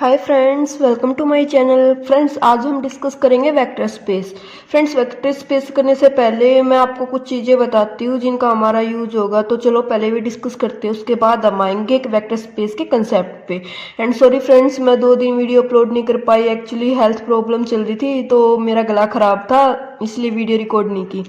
Hi friends, welcome to my channel. Friends, आज हम discuss करेंगे vector space. Friends, vector space करने से पहले मैं आपको कुछ चीज़ें बताती हूँ जिनका हमारा यूज होगा। तो चलो पहले भी डिस्कस करते हैं, उसके बाद हम आएंगे एक वेक्टर स्पेस के कंसेप्ट पे। एंड सॉरी फ्रेंड्स, मैं 2 दिन वीडियो अपलोड नहीं कर पाई। एक्चुअली हेल्थ प्रॉब्लम चल रही थी तो मेरा गला ख़राब था, इसलिए वीडियो रिकॉर्ड नहीं की।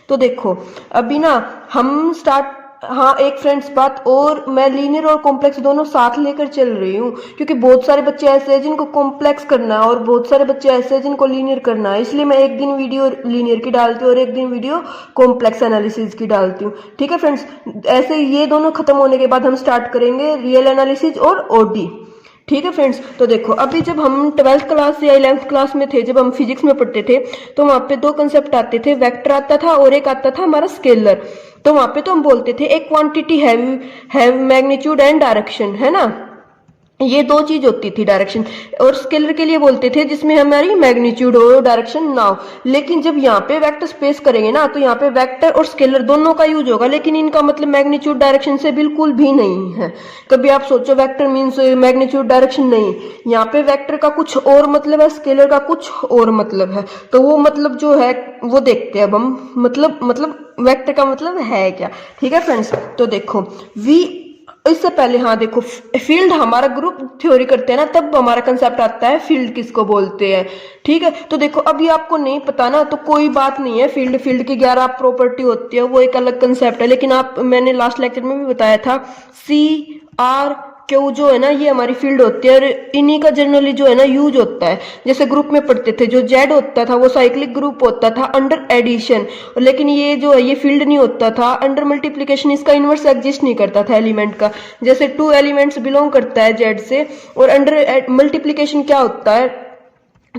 तो देखो अभी ना हम स्टार्ट। हाँ, एक फ्रेंड्स बात और, मैं लीनियर और कॉम्प्लेक्स दोनों साथ लेकर चल रही हूँ क्योंकि बहुत सारे बच्चे ऐसे हैं जिनको कॉम्प्लेक्स करना है और बहुत सारे बच्चे ऐसे हैं जिनको लीनियर करना है। इसलिए मैं एक दिन वीडियो लीनियर की डालती हूँ और एक दिन वीडियो कॉम्प्लेक्स एनालिसिस की डालती हूँ। ठीक है फ्रेंड्स, ऐसे ये दोनों खत्म होने के बाद हम स्टार्ट करेंगे रियल एनालिसिस और ओडी। ठीक है फ्रेंड्स, तो देखो अभी जब हम 12th क्लास या 11th क्लास में थे, जब हम फिजिक्स में पढ़ते थे तो वहां पे 2 कंसेप्ट आते थे, वेक्टर आता था और एक आता था हमारा स्केलर। तो वहां पे तो हम बोलते थे एक quantity have magnitude and direction, है ना। ये 2 चीज होती थी, डायरेक्शन। और स्केलर के लिए बोलते थे जिसमें हमारी मैग्नीट्यूड हो, डायरेक्शन ना हो। लेकिन जब यहाँ पे वेक्टर स्पेस करेंगे ना तो यहाँ पे वेक्टर और स्केलर दोनों का यूज होगा, लेकिन इनका मतलब मैग्नीट्यूड डायरेक्शन से बिल्कुल भी नहीं है। कभी आप सोचो वेक्टर मीन्स मैग्नीट्यूड डायरेक्शन, नहीं। यहाँ पे वेक्टर का कुछ और मतलब है, स्केलर का कुछ और मतलब है। तो वो मतलब जो है वो देखते हैं अब हम, मतलब वेक्टर का मतलब है क्या। ठीक है फ्रेंड्स, तो देखो वी इससे पहले, हाँ देखो, फील्ड हमारा ग्रुप थ्योरी करते हैं ना, तब हमारा कंसेप्ट आता है फील्ड किसको बोलते हैं। ठीक है, तो देखो अभी आपको नहीं पता ना तो कोई बात नहीं है। फील्ड की 11 प्रॉपर्टी होती है, वो एक अलग कंसेप्ट है। लेकिन आप, मैंने लास्ट लेक्चर में भी बताया था, सी आर क्यू जो है ना, ये हमारी फील्ड होती है और इन्हीं का जनरली जो है ना यूज होता है। जैसे ग्रुप में पढ़ते थे, जो जेड होता था वो साइक्लिक ग्रुप होता था अंडर एडिशन, लेकिन ये जो है ये फील्ड नहीं होता था। अंडर मल्टीप्लीकेशन इसका इनवर्स एग्जिस्ट नहीं करता था एलिमेंट का। जैसे 2 एलिमेंट्स बिलोंग करता है जेड से, और अंडर मल्टीप्लीकेशन क्या होता है,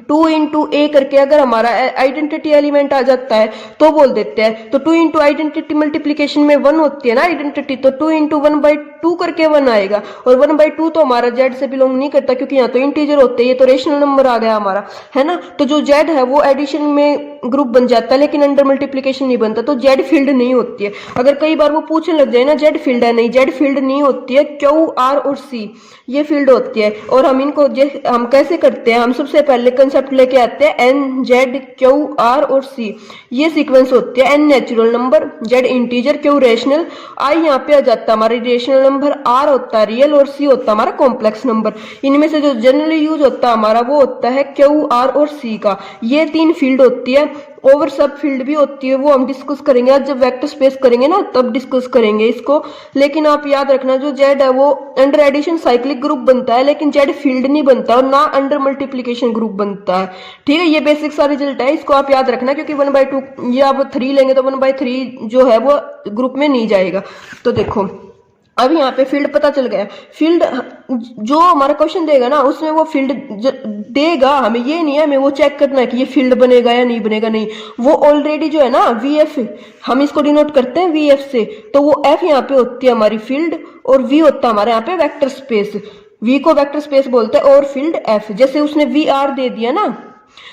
2 इंटू ए करके अगर हमारा आइडेंटिटी एलिमेंट आ जाता है तो बोल देते हैं। तो 2 इंटू आइडेंटिटी मल्टीप्लीकेशन में 1 होती है ना आइडेंटिटी, तो 2 इंटू 1/2 करके 1 आएगा। और 1/2 तो हमारा जेड से बिलोंग नहीं करता क्योंकि यहाँ तो इंटीजर होते हैं, ये तो रेशनल नंबर आ गया हमारा, है ना। तो जो जेड है वो एडिशन में ग्रुप बन जाता है लेकिन अंडर मल्टीप्लीकेशन नहीं बनता, तो जेड फील्ड नहीं होती है। अगर कई बार वो पूछने लग जाए ना जेड फील्ड है, नहीं, जेड फील्ड नहीं होती है। क्यू आर और सी ये फील्ड होती है। और हम इनको हम कैसे करते हैं, हम सबसे पहले कंसेप्ट लेके आते हैं एन जेड क्यू आर और सी, ये सीक्वेंस होती है। N natural number, Z integer, Q rational, I यहाँ पे आ जाता है हमारी रेशनल नंबर, आर होता है रियल और सी होता है हमारा कॉम्प्लेक्स नंबर। इनमें से जो जनरली यूज होता है हमारा वो होता है क्यू आर और सी का। ये 3 फील्ड होती है। ओवर सब फील्ड भी होती है, वो हम डिस्कस करेंगे आज जब वेक्टर स्पेस करेंगे ना, तब डिस्कस करेंगे इसको। लेकिन आप याद रखना, जो जेड है वो अंडर एडिशन साइक्लिक ग्रुप बनता है लेकिन जेड फील्ड नहीं बनता और ना अंडर मल्टीप्लीकेशन ग्रुप बनता है। ठीक है, ये बेसिक सा रिजल्ट है, इसको आप याद रखना क्योंकि 1/2 ये आप 3 लेंगे तो 1/3 जो है वो ग्रुप में नहीं जाएगा। तो देखो अब यहाँ पे फील्ड पता चल गया। फील्ड जो हमारा क्वेश्चन देगा ना उसमें वो फील्ड देगा, हमें ये नहीं है, हमें वो चेक करना है कि ये फील्ड बनेगा या नहीं बनेगा। नहीं, वो ऑलरेडी जो है ना वी एफ, हम इसको डिनोट करते हैं वी एफ से, तो वो एफ यहाँ पे होती है हमारी फील्ड और वी होता है हमारे यहाँ पे वेक्टर स्पेस। वी को वेक्टर स्पेस बोलते हैं और फील्ड एफ। जैसे उसने वी आर दे दिया ना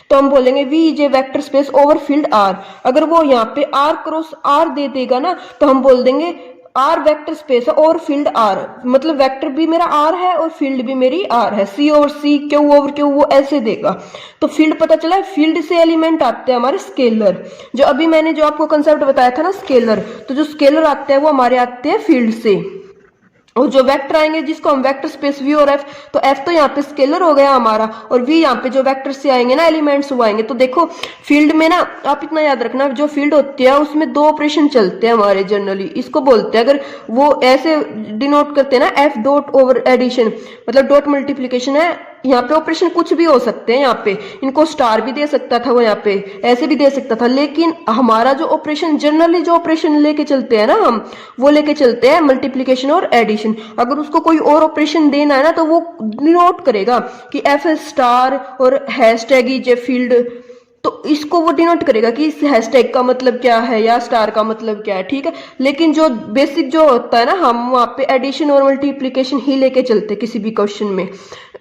तो हम बोलेंगे V is a vector space over field R. अगर वो यहाँ पे आर क्रॉस आर दे देगा ना तो हम बोल देंगे आर वेक्टर स्पेस है और फील्ड आर, मतलब वेक्टर भी मेरा आर है और फील्ड भी मेरी आर है। सी ओवर सी, क्यू ओवर क्यू, वो ऐसे देगा। तो फील्ड पता चला। फील्ड से एलिमेंट आते हैं हमारे स्केलर, जो अभी मैंने जो आपको कंसेप्ट बताया था ना स्केलर, तो जो स्केलर आते हैं वो हमारे आते हैं फील्ड से। और जो वेक्टर आएंगे जिसको हम वेक्टर स्पेस वी और एफ, तो एफ तो यहाँ पे स्केलर हो गया हमारा और वी यहाँ पे जो वेक्टर से आएंगे ना एलिमेंट्स वो आएंगे। तो देखो फील्ड में ना आप इतना याद रखना, जो फील्ड होती है उसमें 2 ऑपरेशन चलते हैं हमारे जनरली। इसको बोलते हैं, अगर वो ऐसे डिनोट करते हैं ना एफ डॉट ओवर एडिशन, मतलब डॉट मल्टीप्लीकेशन है, यहाँ पे ऑपरेशन कुछ भी हो सकते हैं। यहाँ पे इनको स्टार भी दे सकता था वो, यहाँ पे ऐसे भी दे सकता था, लेकिन हमारा जो ऑपरेशन जनरली जो ऑपरेशन लेके चलते हैं ना हम, वो लेके चलते हैं मल्टीप्लीकेशन और एडिशन। अगर उसको कोई और ऑपरेशन देना है ना तो वो डिनोट करेगा कि एफ स्टार और हैशटैग इज ए फील्ड, तो इसको वो डिनोट करेगा कि इस हैशटैग का मतलब क्या है या स्टार का मतलब क्या है। ठीक है, लेकिन जो बेसिक जो होता है ना, हम वहाँ पे एडिशन और मल्टीप्लीकेशन ही लेके चलते किसी भी क्वेश्चन में।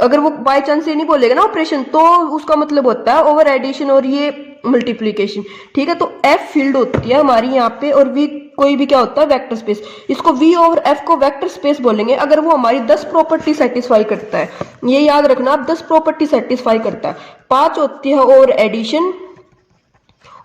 अगर वो बाय चांस ये नहीं बोलेगा ना ऑपरेशन, तो उसका मतलब होता है ओवर एडिशन और ये मल्टीप्लीकेशन। ठीक है, तो एफ फील्ड होती है हमारी यहाँ पे और वी कोई भी क्या होता है, वेक्टर स्पेस। इसको V ओवर F को वेक्टर स्पेस बोलेंगे अगर वो हमारी 10 प्रॉपर्टी सेटिस्फाई करता है। ये याद रखना आप, 10 प्रॉपर्टी सेटिस्फाई करता है। 5 होती है ओवर एडिशन,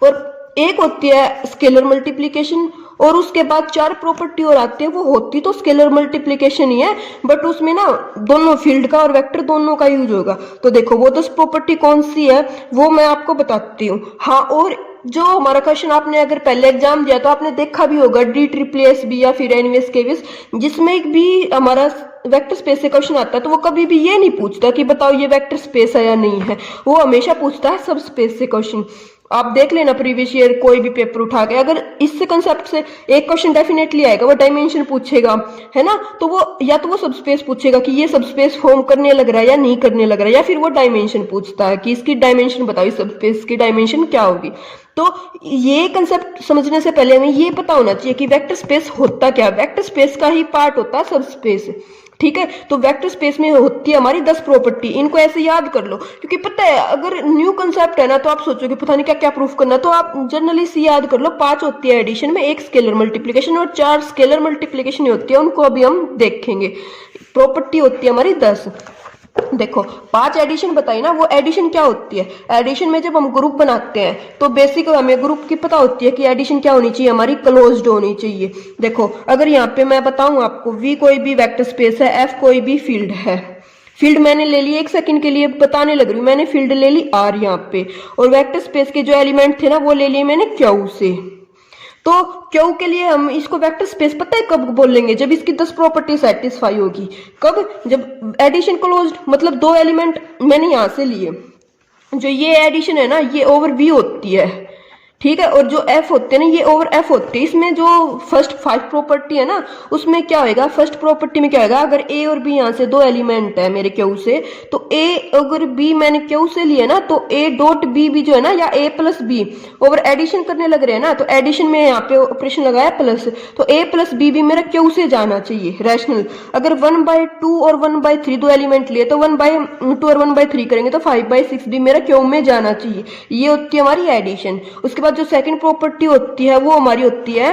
और एक होती है स्केलर मल्टीप्लिकेशन, और उसके बाद 4 प्रॉपर्टी और आती है, वो होती तो स्केलर मल्टीप्लिकेशन ही है, बट उसमें ना दोनों फील्ड का और वेक्टर दोनों का यूज होगा। तो देखो वो 10 प्रॉपर्टी कौन सी है वो मैं आपको बताती हूँ। हाँ, और जो हमारा क्वेश्चन आपने अगर पहले एग्जाम दिया तो आपने देखा भी होगा DSSS या फिर एनवीएस केवीएस, जिसमें भी हमारा वेक्टर स्पेस से क्वेश्चन आता है तो वो कभी भी ये नहीं पूछता कि बताओ ये वेक्टर स्पेस है या नहीं है, वो हमेशा पूछता है सब स्पेस से क्वेश्चन। आप देख लेना प्रीवियस ईयर कोई भी पेपर उठा के, अगर इससे कंसेप्ट से एक क्वेश्चन डेफिनेटली आएगा, वो डायमेंशन पूछेगा, है ना, तो वो या तो वो सब स्पेस पूछेगा कि ये सब स्पेस फॉर्म करने लग रहा है या नहीं करने लग रहा है, या फिर वो डायमेंशन पूछता है कि इसकी डायमेंशन बताओ, सब स्पेस की डायमेंशन क्या होगी। तो ये कंसेप्ट समझने से पहले हमें ये पता होना चाहिए कि वेक्टर स्पेस होता क्या, वेक्टर स्पेस का ही पार्ट होता है सब स्पेस, ठीक है। तो वेक्टर स्पेस में होती है हमारी 10 प्रॉपर्टी, इनको ऐसे याद कर लो, क्योंकि पता है अगर न्यू कंसेप्ट है ना तो आप सोचोगे पता नहीं क्या क्या प्रूफ करना, तो आप जनरली सी याद कर लो। 5 होती है एडिशन में, 1 स्केलर मल्टीप्लिकेशन और 4 स्केलर मल्टीप्लिकेशन होती है, उनको अभी हम देखेंगे। प्रॉपर्टी होती है हमारी 10। देखो 5 एडिशन बताई ना, वो एडिशन क्या होती है, एडिशन में जब हम ग्रुप बनाते हैं तो बेसिक हमें ग्रुप की पता होती है कि एडिशन क्या होनी चाहिए, हमारी क्लोज्ड होनी चाहिए। देखो अगर यहाँ पे मैं बताऊं आपको, V कोई भी वेक्टर स्पेस है, F कोई भी फील्ड है, फील्ड मैंने ले ली, एक सेकंड के लिए बताने लग रही हूँ, मैंने फील्ड ले ली R यहाँ पे, और वेक्टर स्पेस के जो एलिमेंट थे ना वो ले लिए मैंने Q से। तो Q के लिए हम इसको वेक्टर स्पेस पता है कब बोलेंगे, जब इसकी 10 प्रॉपर्टी सेटिस्फाई होगी। कब, जब एडिशन क्लोज्ड, मतलब 2 एलिमेंट मैंने यहां से लिए, जो ये एडिशन है ना ये ओवर V होती है, ठीक है, और जो F होते हैं ना ये ओवर F होते हैं। इसमें जो फर्स्ट 5 प्रॉपर्टी है ना उसमें क्या होएगा, फर्स्ट प्रॉपर्टी में क्या होएगा, अगर A और B यहाँ से 2 एलिमेंट है मेरे Q से, तो A अगर B मैंने Q से लिए ना तो A डॉट B भी जो है ना, या A plus B over addition करने लग रहे हैं ना, तो एडिशन में यहाँ पे ऑपरेशन लगाया प्लस, तो A प्लस B भी मेरा Q से जाना चाहिए रैशनल। अगर 1/2 और 1/3 2 एलिमेंट लिए तो 1/2 और 1/3 करेंगे तो 5/6 भी मेरा Q में जाना चाहिए। ये होती है हमारी एडिशन। उसके जो सेकंड प्रॉपर्टी होती है वो हमारी होती है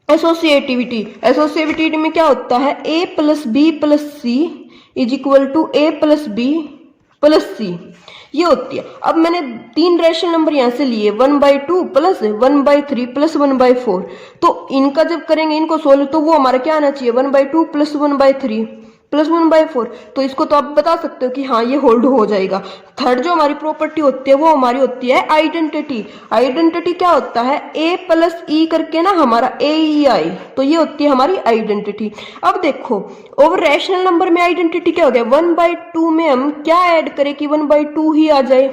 एसोसिएटिविटी। एसोसिएटिविटी में क्या होता है, A plus B plus C is equal to A plus B plus C, ये होती है। अब मैंने 3 रैशनल नंबर यहां से लिए, 1/2 प्लस 1/3 प्लस 1/4, तो इनका जब करेंगे इनको सोल्व तो वो हमारा क्या आना चाहिए, 1/2 प्लस 1/3 प्लस 1/4। तो इसको तो आप बता सकते हो कि हाँ ये होल्ड हो जाएगा। थर्ड जो हमारी प्रॉपर्टी होती है वो हमारी होती है आइडेंटिटी। आइडेंटिटी क्या होता है, A प्लस ई करके ना हमारा AEI, तो ये होती है हमारी आइडेंटिटी। अब देखो ओवर रैशनल नंबर में आइडेंटिटी क्या हो गया, 1/2 में हम क्या ऐड करें कि 1/2 ही आ जाए,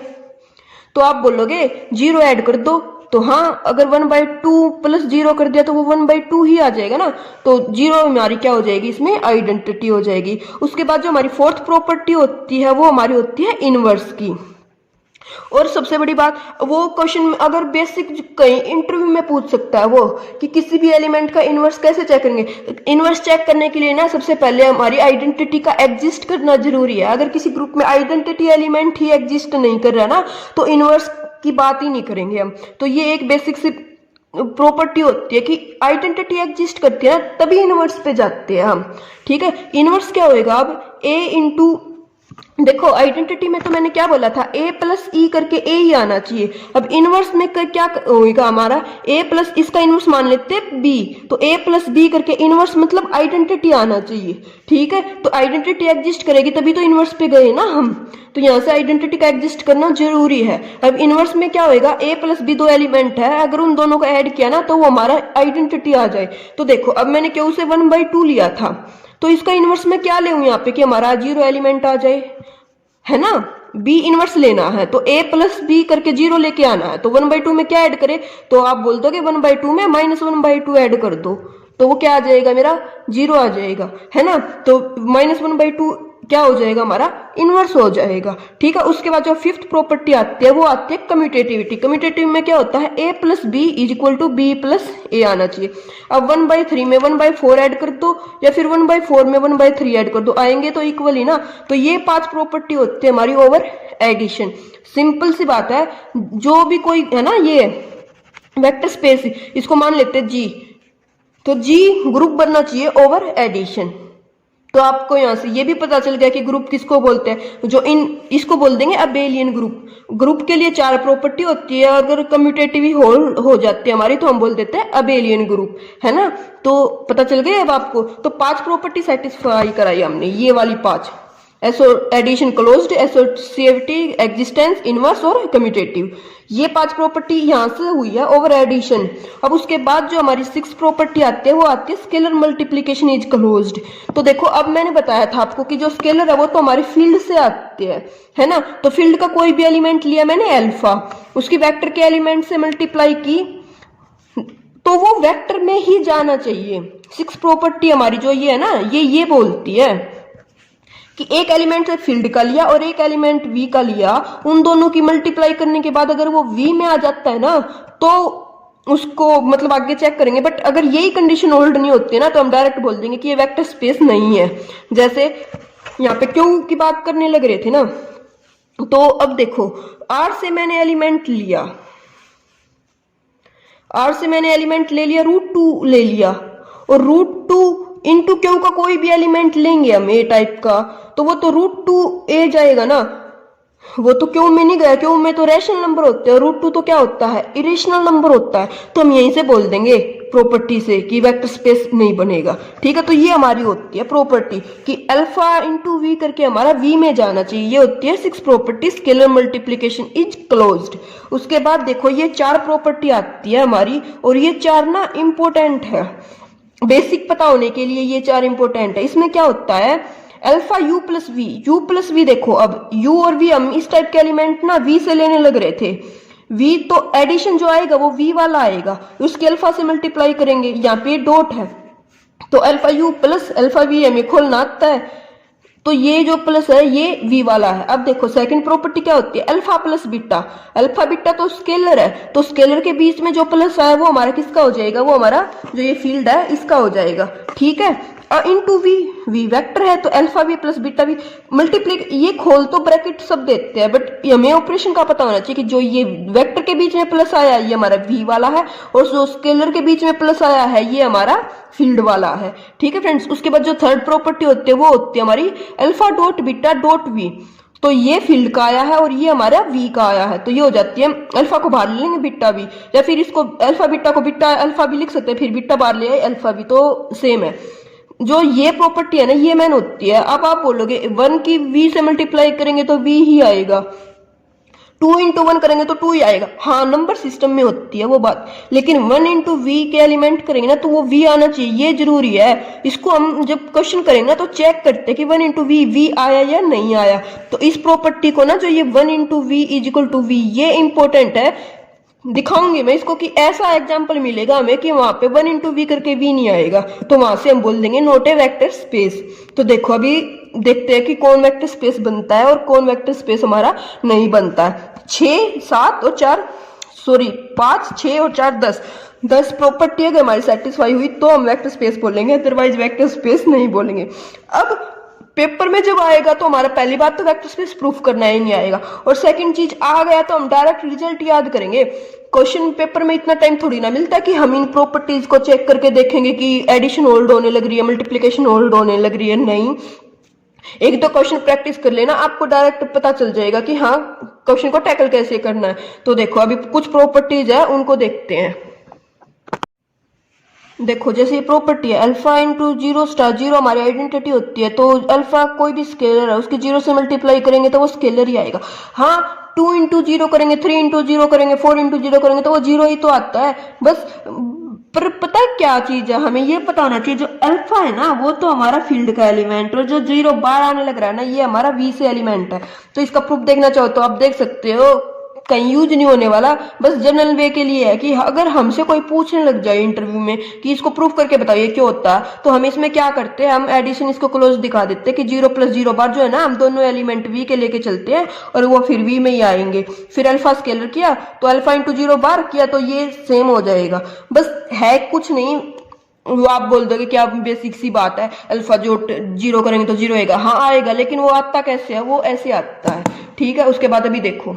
तो आप बोलोगे 0 ऐड कर दो, तो हाँ अगर 1/2 प्लस 0 कर दिया तो वो 1/2 ही आ जाएगा ना, तो 0 हमारी क्या हो जाएगी, इसमें आइडेंटिटी हो जाएगी। उसके बाद जो हमारी फोर्थ प्रॉपर्टी होती है वो हमारी होती है इनवर्स की। और सबसे बड़ी बात, वो क्वेश्चन अगर बेसिक कहीं इंटरव्यू में पूछ सकता है वो कि किसी भी एलिमेंट का इनवर्स कैसे चेक करेंगे। इनवर्स चेक करने के लिए ना सबसे पहले हमारी आइडेंटिटी का एग्जिस्ट करना जरूरी है। अगर किसी ग्रुप में आइडेंटिटी एलिमेंट ही एग्जिस्ट नहीं कर रहा ना तो इनवर्स की बात ही नहीं करेंगे हम। तो ये एक बेसिक सी प्रॉपर्टी होती है कि आइडेंटिटी एग्जिस्ट करती है ना तभी इनवर्स पे जाते हैं हम, ठीक है। इनवर्स क्या होएगा, अब A इंटू, देखो आइडेंटिटी में तो मैंने क्या बोला था, A प्लस ई करके A ही आना चाहिए। अब इनवर्स में क्या होगा हमारा, A प्लस इसका इनवर्स मान लेते हैं B, तो A प्लस बी करके इनवर्स मतलब आइडेंटिटी आना चाहिए, ठीक है। तो आइडेंटिटी एग्जिस्ट करेगी तभी तो इनवर्स पे गए ना हम, तो यहाँ से आइडेंटिटी का एग्जिस्ट करना जरूरी है। अब इनवर्स में क्या होएगा, A प्लस बी 2 एलिमेंट है, अगर उन दोनों को ऐड किया ना तो वो हमारा आइडेंटिटी आ जाए। तो देखो अब मैंने Q से 1/2 लिया था, तो इसका इनवर्स में क्या ले यहाँ पे कि हमारा 0 एलिमेंट आ जाए, है ना। B इनवर्स लेना है तो A प्लस बी करके 0 लेके आना है, तो 1/2 में क्या ऐड करे, तो आप बोल दोगे 1/2 में -1/2 ऐड कर दो, तो वो क्या आ जाएगा मेरा 0 आ जाएगा, है ना। तो -1/2 क्या हो जाएगा हमारा इनवर्स हो जाएगा, ठीक है। उसके बाद जो फिफ्थ प्रॉपर्टी आती है वो आती है कम्यूटेटिविटी। कम्यूटेटिव में क्या होता है, A plus B is equal to B plus A आना चाहिए। अब 1/3 में 1/4 ऐड कर दो या फिर 1/4 में 1/3 ऐड कर दो, आएंगे तो इक्वल ही ना। तो ये 5 प्रॉपर्टी होती है हमारी ओवर एडिशन। सिंपल सी बात है, जो भी कोई है ना ये वेक्टर स्पेस, इसको मान लेते हैं G, तो जी ग्रुप बनना चाहिए ओवर एडिशन। तो आपको यहाँ से ये भी पता चल गया कि ग्रुप किसको बोलते हैं, जो इन इसको बोल देंगे अबेलियन ग्रुप। ग्रुप के लिए 4 प्रॉपर्टी होती है, अगर कम्यूटेटिव ही हो जाती है हमारी तो हम बोल देते हैं अबेलियन ग्रुप, है ना। तो पता चल गया अब आपको। तो 5 प्रॉपर्टी सेटिस्फाई कराई हमने, ये वाली 5, एसो addition closed, associative, existence, inverse और कम्यूटेटिव। ये 5 प्रॉपर्टी यहाँ से हुई है ओवर एडिशन। अब उसके बाद जो हमारी 6 प्रॉपर्टी आती है वो आती है स्केलर मल्टीप्लीकेशन इज क्लोज्ड। तो देखो अब मैंने बताया था आपको कि जो स्केलर है वो तो हमारे फील्ड से आते हैं, है ना। तो फील्ड का कोई भी एलिमेंट लिया मैंने अल्फा, उसकी वेक्टर के एलिमेंट से मल्टीप्लाई की तो वो वेक्टर में ही जाना चाहिए। 6 प्रॉपर्टी हमारी जो ये है ना, ये बोलती है कि एक एलिमेंट फील्ड का लिया और एक एलिमेंट वी का लिया, उन दोनों की मल्टीप्लाई करने के बाद अगर वो वी में आ जाता है ना तो उसको मतलब आगे चेक करेंगे। बट अगर यही कंडीशन होल्ड नहीं होती है ना तो हम डायरेक्ट बोल देंगे कि ये वेक्टर स्पेस नहीं है। जैसे यहाँ पे क्यू की बात करने लग रहे थे ना, तो अब देखो आर से मैंने एलिमेंट लिया, आर से मैंने एलिमेंट ले लिया, √2 ले लिया, और √2 इंटू क्यू का कोई भी एलिमेंट लेंगे हम ए टाइप का तो वो तो √2 ए जाएगा ना। वो तो क्यू में नहीं गया, क्यू में तो रैशनल नंबर होते हैं, √2 तो क्या होता है, इरेशनल नंबर होता है। तो हम यहीं से बोल देंगे प्रॉपर्टी से कि वेक्टर स्पेस नहीं बनेगा, ठीक है। तो ये हमारी होती है प्रॉपर्टी कि अल्फा इंटू वी करके हमारा वी में जाना चाहिए। ये होती है 6 property, scalar multiplication is closed. उसके बाद देखो ये 4 प्रॉपर्टी आती है हमारी, और ये 4 ना इंपॉर्टेंट है, बेसिक पता होने के लिए ये 4 इंपॉर्टेंट है। इसमें क्या होता है, अल्फा यू प्लस वी, देखो अब यू और वी हम इस टाइप के एलिमेंट ना वी से लेने लग रहे थे। वी तो एडिशन जो आएगा वो वी वाला आएगा, उसके अल्फा से मल्टीप्लाई करेंगे, यहाँ पे डॉट है तो alpha U plus alpha V हमें खोलना आता है, तो ये जो प्लस है ये वी वाला है। अब देखो सेकंड प्रॉपर्टी क्या होती है, alpha plus beta. Alpha beta तो स्केलर है, तो स्केलर के बीच में जो प्लस है वो हमारा किसका हो जाएगा, वो हमारा जो ये फील्ड है इसका हो जाएगा, ठीक है। इंटू वी, वी वेक्टर है तो alpha V plus beta V multiply, ये खोल तो ब्रैकेट सब देते हैं बट हमें ऑपरेशन का पता होना चाहिए कि जो ये वेक्टर के बीच में प्लस आया ये हमारा वी वाला है, और जो स्केलर के बीच में प्लस आया है ये हमारा फील्ड वाला है, ठीक है फ्रेंड्स। उसके बाद जो थर्ड प्रॉपर्टी होती है वो होती है हमारी alpha dot beta dot V. तो ये फील्ड का आया है और ये हमारा वी का आया है, तो ये हो जाती है अल्फा को बाहर ले लेंगे बीटा वी, या फिर इसको अल्फा बीटा को बीटा अल्फा भी लिख सकते हैं, फिर बीटा बाहर ले आए अल्फा भी, तो सेम है। जो ये प्रॉपर्टी है ना ये मैन होती है। अब आप बोलोगे 1 की वी से मल्टीप्लाई करेंगे तो वी ही आएगा, 2 इंटू 1 करेंगे तो 2 ही आएगा, हाँ नंबर सिस्टम में होती है वो बात, लेकिन 1 इंटू वी के एलिमेंट करेंगे ना तो वो वी आना चाहिए, ये जरूरी है। इसको हम जब क्वेश्चन करेंगे ना तो चेक करते हैं कि 1 इंटू वी आया या नहीं आया। तो इस प्रॉपर्टी को ना जो ये 1 into V is equal to V, ये इंपॉर्टेंट है। दिखाऊंगी मैं इसको कि ऐसा एग्जाम्पल मिलेगा हमें कि वहां पे 1 इंटू वी करके वी नहीं आएगा, तो वहां से हम बोल देंगे नॉट ए वेक्टर स्पेस। तो देखो अभी देखते हैं कि कौन वेक्टर स्पेस बनता है और कौन वेक्टर स्पेस हमारा नहीं बनता है। 6, 7 और 4 सॉरी 5, 6 और 4 10 प्रॉपर्टी अगर हमारी सेटिस्फाई हुई तो हम वेक्टर स्पेस बोलेंगे, अदरवाइज वेक्टर स्पेस नहीं बोलेंगे। अब पेपर में जब आएगा तो हमारा पहली बात तो वेक्टर स्पेस प्रूफ करना ही नहीं आएगा, और सेकंड चीज आ गया तो हम डायरेक्ट रिजल्ट याद करेंगे। क्वेश्चन पेपर में इतना टाइम थोड़ी ना मिलता कि हम इन प्रॉपर्टीज को चेक करके देखेंगे कि एडिशन होल्ड होने लग रही है, मल्टीप्लिकेशन होल्ड होने लग रही है, नहीं। एक दो क्वेश्चन प्रैक्टिस कर लेना, आपको डायरेक्ट पता चल जाएगा कि हाँ क्वेश्चन को टैकल कैसे करना है। तो देखो अभी कुछ प्रॉपर्टीज है उनको देखते हैं। देखो जैसे ये प्रॉपर्टी है alpha into zero star, zero हमारी आइडेंटिटी होती है, तो अल्फा कोई भी स्केलर है उसके जीरो से मल्टीप्लाई करेंगे तो वो स्केलर ही आएगा। हाँ 2 इंटू जीरो करेंगे, 3 इंटू जीरो करेंगे, 4 इंटू जीरो करेंगे तो वो जीरो ही तो आता है बस। पर पता है क्या चीज है, हमें ये पता होना चाहिए जो अल्फा है ना वो तो हमारा फील्ड का एलिमेंट, और जो जीरो बार आने लग रहा है ना ये हमारा वी से एलिमेंट है। तो इसका प्रूफ देखना चाहो तो आप देख सकते हो, कहीं यूज नहीं होने वाला, बस जनरल वे के लिए है कि अगर हमसे कोई पूछने लग जाए इंटरव्यू में कि इसको प्रूफ करके बताइए क्यों होता है, तो हम इसमें क्या करते हैं, हम एडिशन इसको क्लोज दिखा देते हैं कि 0 + 0 बार जो है ना हम दोनों एलिमेंट वी के लेके चलते हैं और वो फिर वी में ही आएंगे। फिर अल्फा स्केलर किया तो अल्फा इंटू 0 बार किया तो ये सेम हो जाएगा, बस है कुछ नहीं। वो आप बोल दोगे क्या बेसिक सी बात है, अल्फा जो 0 करेंगे तो 0 आएगा, हाँ आएगा, लेकिन वो आता कैसे है, वो ऐसे आता है, ठीक है। उसके बाद अभी देखो,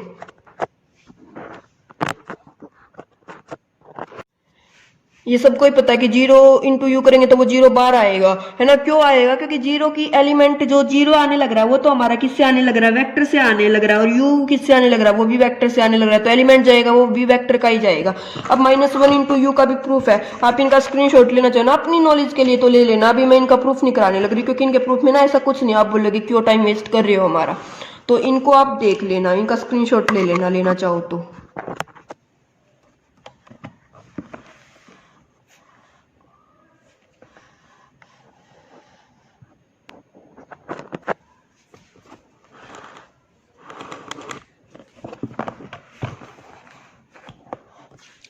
ये सबको ही पता है कि जीरो इंटू यू करेंगे तो वो जीरो बार आएगा, है ना। क्यों आएगा? क्योंकि जीरो की एलिमेंट जो जीरो आने लग रहा है वो तो हमारा किससे आने लग रहा है, वेक्टर से आने लग रहा है, और यू किससे आने लग रहा है, वो भी वेक्टर से आने लग रहा है, तो एलिमेंट जाएगा वो भी वेक्टर का ही जाएगा। अब -1 इंटू यू का भी प्रूफ है, आप इनका स्क्रीनशॉट लेना चाहो ना अपनी नॉलेज के लिए तो ले लेना। अभी मैं इनका प्रूफ नहीं कराने लग रही क्योंकि इनके प्रूफ में ना ऐसा कुछ नहीं, आप बोलोगे क्यों टाइम वेस्ट कर रहे हो हमारा, तो इनको आप देख लेना, इनका स्क्रीनशॉट ले लेना, लेना चाहो तो।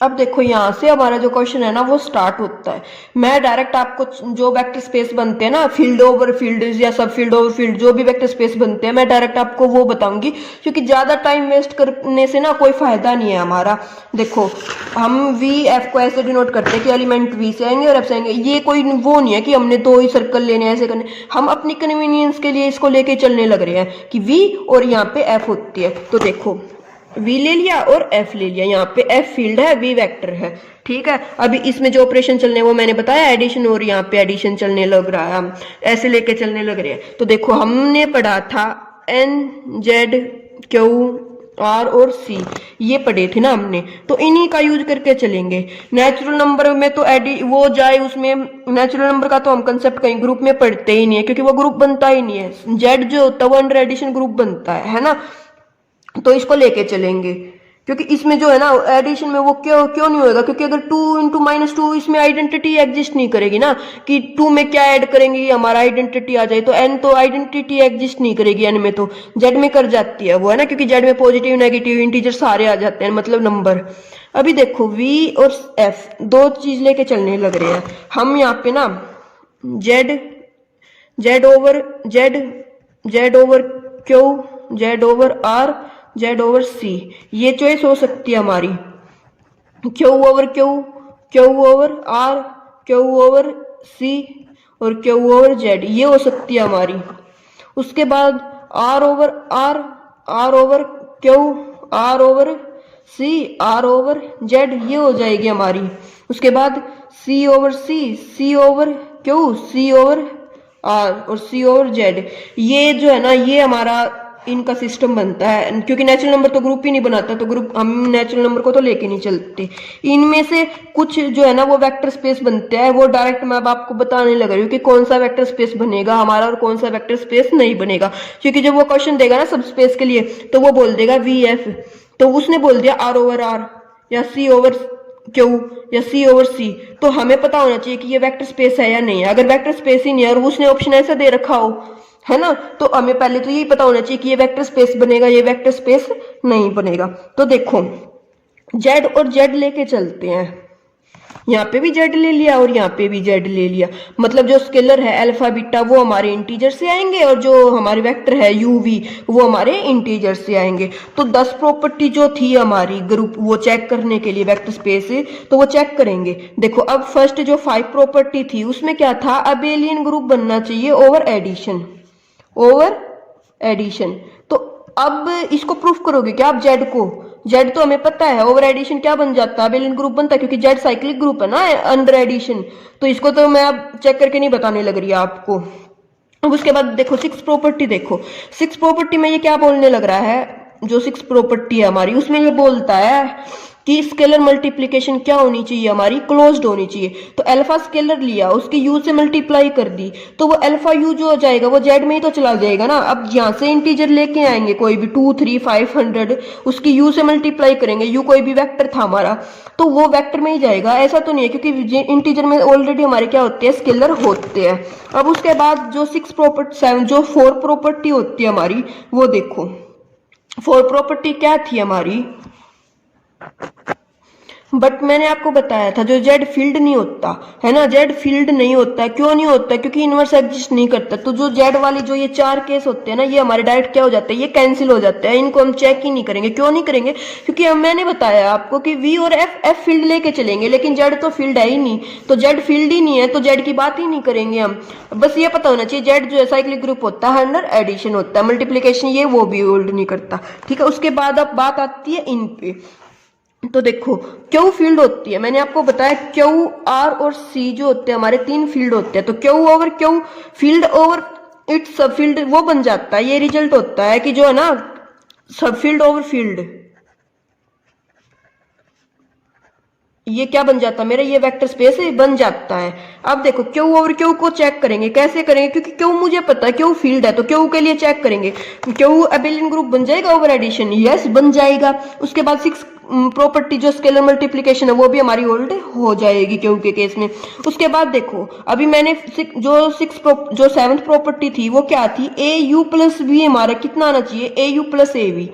अब देखो यहाँ से हमारा जो क्वेश्चन है ना वो स्टार्ट होता है। मैं डायरेक्ट आपको जो वेक्टर स्पेस बनते हैं ना, फील्ड ओवर फील्ड या सब फील्ड ओवर फील्ड, जो भी वेक्टर स्पेस बनते हैं मैं डायरेक्ट आपको वो बताऊंगी, क्योंकि ज्यादा टाइम वेस्ट करने से ना कोई फायदा नहीं है हमारा। देखो हम वी एफ को ऐसे डिनोट करते हैं कि एलिमेंट वी से आएंगे और एफ से आएंगे, ये कोई वो नहीं है कि हमने दो ही सर्कल लेने ऐसे करने, हम अपनी कन्वीनियंस के लिए इसको लेके चलने लग रहे हैं कि वी और यहाँ पे एफ होती है। तो देखो v ले लिया और f ले लिया, यहाँ पे f फील्ड है, v वेक्टर है, ठीक है। अभी इसमें जो ऑपरेशन चलने वो मैंने बताया एडिशन, और यहाँ पे एडिशन चलने लग रहा है, हम ऐसे लेके चलने लग रहे हैं। तो देखो हमने पढ़ा था n z q r और c, ये पढ़े थे ना हमने, तो इन्हीं का यूज करके चलेंगे। नेचुरल नंबर में तो एडी वो जाए उसमें, नेचुरल नंबर का तो हम कंसेप्ट कहीं ग्रुप में पढ़ते ही नहीं है, क्योंकि वो ग्रुप बनता ही नहीं है। z जो होता है वो अंडर एडिशन ग्रुप बनता है ना, तो इसको लेके चलेंगे। क्योंकि इसमें जो है ना एडिशन में वो क्यों क्यों नहीं होगा, क्योंकि अगर 2 इंटू -2 इसमें आइडेंटिटी एग्जिस्ट नहीं करेगी ना, कि 2 में क्या ऐड करेंगे हमारा आइडेंटिटी आ जाए, तो n तो आइडेंटिटी एग्जिस्ट नहीं करेगी, n में तो z में कर जाती है वो, है ना, क्योंकि z में पॉजिटिव नेगेटिव इंटीजर सारे आ जाते हैं, मतलब नंबर। अभी देखो v और f दो चीज लेके चलने लग रहे हैं हम यहाँ पे ना, z over q, z over r, z over c, ये चॉइस हो सकती है हमारी। q over q, q over r, q over c और q ओवर z, ये हो सकती है हमारी। उसके बाद r over r, r over q, r over c, r over z, ये हो जाएगी हमारी। उसके बाद c over c, c over q, c over r और c ओवर z, ये जो है ना ये हमारा इनका सिस्टम बनता है। क्योंकि नेचुरल नंबर तो ग्रुप ही नहीं बनाता, तो ग्रुप हम नेचुरल नंबर को तो लेके नहीं चलते। इनमें से कुछ जो है ना वो वेक्टर स्पेस बनते हैं, वो डायरेक्ट मैं अब आपको बताने लग रही हूँ कि कौन सा वेक्टर स्पेस बनेगा हमारा और कौन सा वेक्टर स्पेस नहीं बनेगा। क्योंकि जब वो क्वेश्चन देगा ना सब स्पेस के लिए, तो वो बोल देगा वी एफ, तो उसने बोल दिया आर ओवर आर या सी ओवर क्यू या सी ओवर सी, तो हमें पता होना चाहिए कि ये वेक्टर स्पेस है या नहीं है। अगर वेक्टर स्पेस ही नहीं है और उसने ऑप्शन ऐसा दे रखा हो, है ना, तो हमें पहले तो यही पता होना चाहिए कि ये वेक्टर स्पेस बनेगा, ये वेक्टर स्पेस नहीं बनेगा। तो देखो z और z लेके चलते हैं, यहाँ पे भी z ले लिया और यहाँ पे भी z ले लिया, मतलब जो स्केलर है अल्फा बीटा वो हमारे इंटीजर से आएंगे और जो हमारे वेक्टर है u v वो हमारे इंटीजर से आएंगे। तो 10 प्रॉपर्टी जो थी हमारी ग्रुप वो चेक करने के लिए वेक्टर स्पेस से, तो वो चेक करेंगे। देखो अब फर्स्ट जो 5 प्रॉपर्टी थी उसमें क्या था, अबेलियन ग्रुप बनना चाहिए ओवर एडिशन, ओवर एडिशन। तो अब इसको प्रूफ करोगे क्या आप जेड को, जेड तो हमें पता है ओवर एडिशन क्या बन जाता है, अबेलियन ग्रुप बनता है, क्योंकि जेड साइक्लिक ग्रुप है ना अंडर एडिशन। तो इसको तो मैं अब चेक करके नहीं बताने लग रही है आपको। अब उसके बाद देखो 6 प्रॉपर्टी, देखो 6 प्रॉपर्टी में ये क्या बोलने लग रहा है, जो 6 प्रॉपर्टी है हमारी उसमें ये बोलता है कि स्केलर मल्टीप्लिकेशन क्या होनी चाहिए हमारी, क्लोज्ड होनी चाहिए। तो अल्फा स्केलर लिया उसके यू से मल्टीप्लाई कर दी, तो वो अल्फा यू जो हो जाएगा वो जेड में ही तो चला जाएगा ना। अब यहाँ से इंटीजर लेके आएंगे कोई भी 2 3 500, उसकी यू से मल्टीप्लाई करेंगे, यू कोई भी वेक्टर था हमारा तो वो वेक्टर में ही जाएगा, ऐसा तो नहीं है, क्योंकि इंटीजर में ऑलरेडी हमारे क्या होते हैं, स्केलर होते हैं। अब उसके बाद जो 6 प्रॉपर्टी 7 जो 4 प्रॉपर्टी होती है हमारी, वो देखो 4 प्रॉपर्टी क्या थी हमारी, बट मैंने आपको बताया था जो जेड फील्ड नहीं होता है ना, जेड फील्ड नहीं होता, क्यों नहीं होता, क्योंकि इनवर्स एग्जिस्ट नहीं करता। तो जो जेड वाली जो ये 4 केस होते हैं ना, ये हमारे डायरेक्ट क्या हो जाते हैं, ये कैंसिल हो जाते हैं, इनको हम चेक ही नहीं करेंगे। क्यों नहीं करेंगे, क्योंकि मैंने बताया आपको कि वी और एफ फील्ड लेके चलेंगे, लेकिन जेड तो फील्ड है ही नहीं, तो जेड फील्ड ही नहीं है तो जेड की बात ही नहीं करेंगे हम। बस ये पता होना चाहिए जेड जो है साइक्लिक ग्रुप होता है, अंडर एडिशन होता है, मल्टीप्लीकेशन ये वो भी होल्ड नहीं करता, ठीक है। उसके बाद अब बात आती है इन पे, तो देखो क्यू फील्ड होती है, मैंने आपको बताया क्यू आर और सी जो होते हैं हमारे तीन फील्ड होते हैं। तो Q over Q field over it's सब फील्ड वो बन जाता है। ये रिजल्ट होता है कि जो है ना सब फील्ड ओवर फील्ड, ये क्या बन जाता है मेरा, ये वेक्टर स्पेस बन जाता है। अब देखो क्यू ओवर क्यू को चेक करेंगे, कैसे करेंगे, क्योंकि क्यू मुझे पता है क्यू फील्ड है, तो क्यू के लिए चेक करेंगे क्यू अबेलियन ग्रुप बन जाएगा ओवर एडिशन, यस बन जाएगा। उसके बाद सिक्स प्रॉपर्टी जो स्केलर मल्टीप्लीकेशन है वो भी हमारी होल्ड हो जाएगी क्यू के केस में। उसके बाद देखो अभी मैंने जो सेवंथ प्रॉपर्टी थी वो क्या थी, ए यू प्लस बी हमारा कितना आना चाहिए, ए यू प्लस ए वी।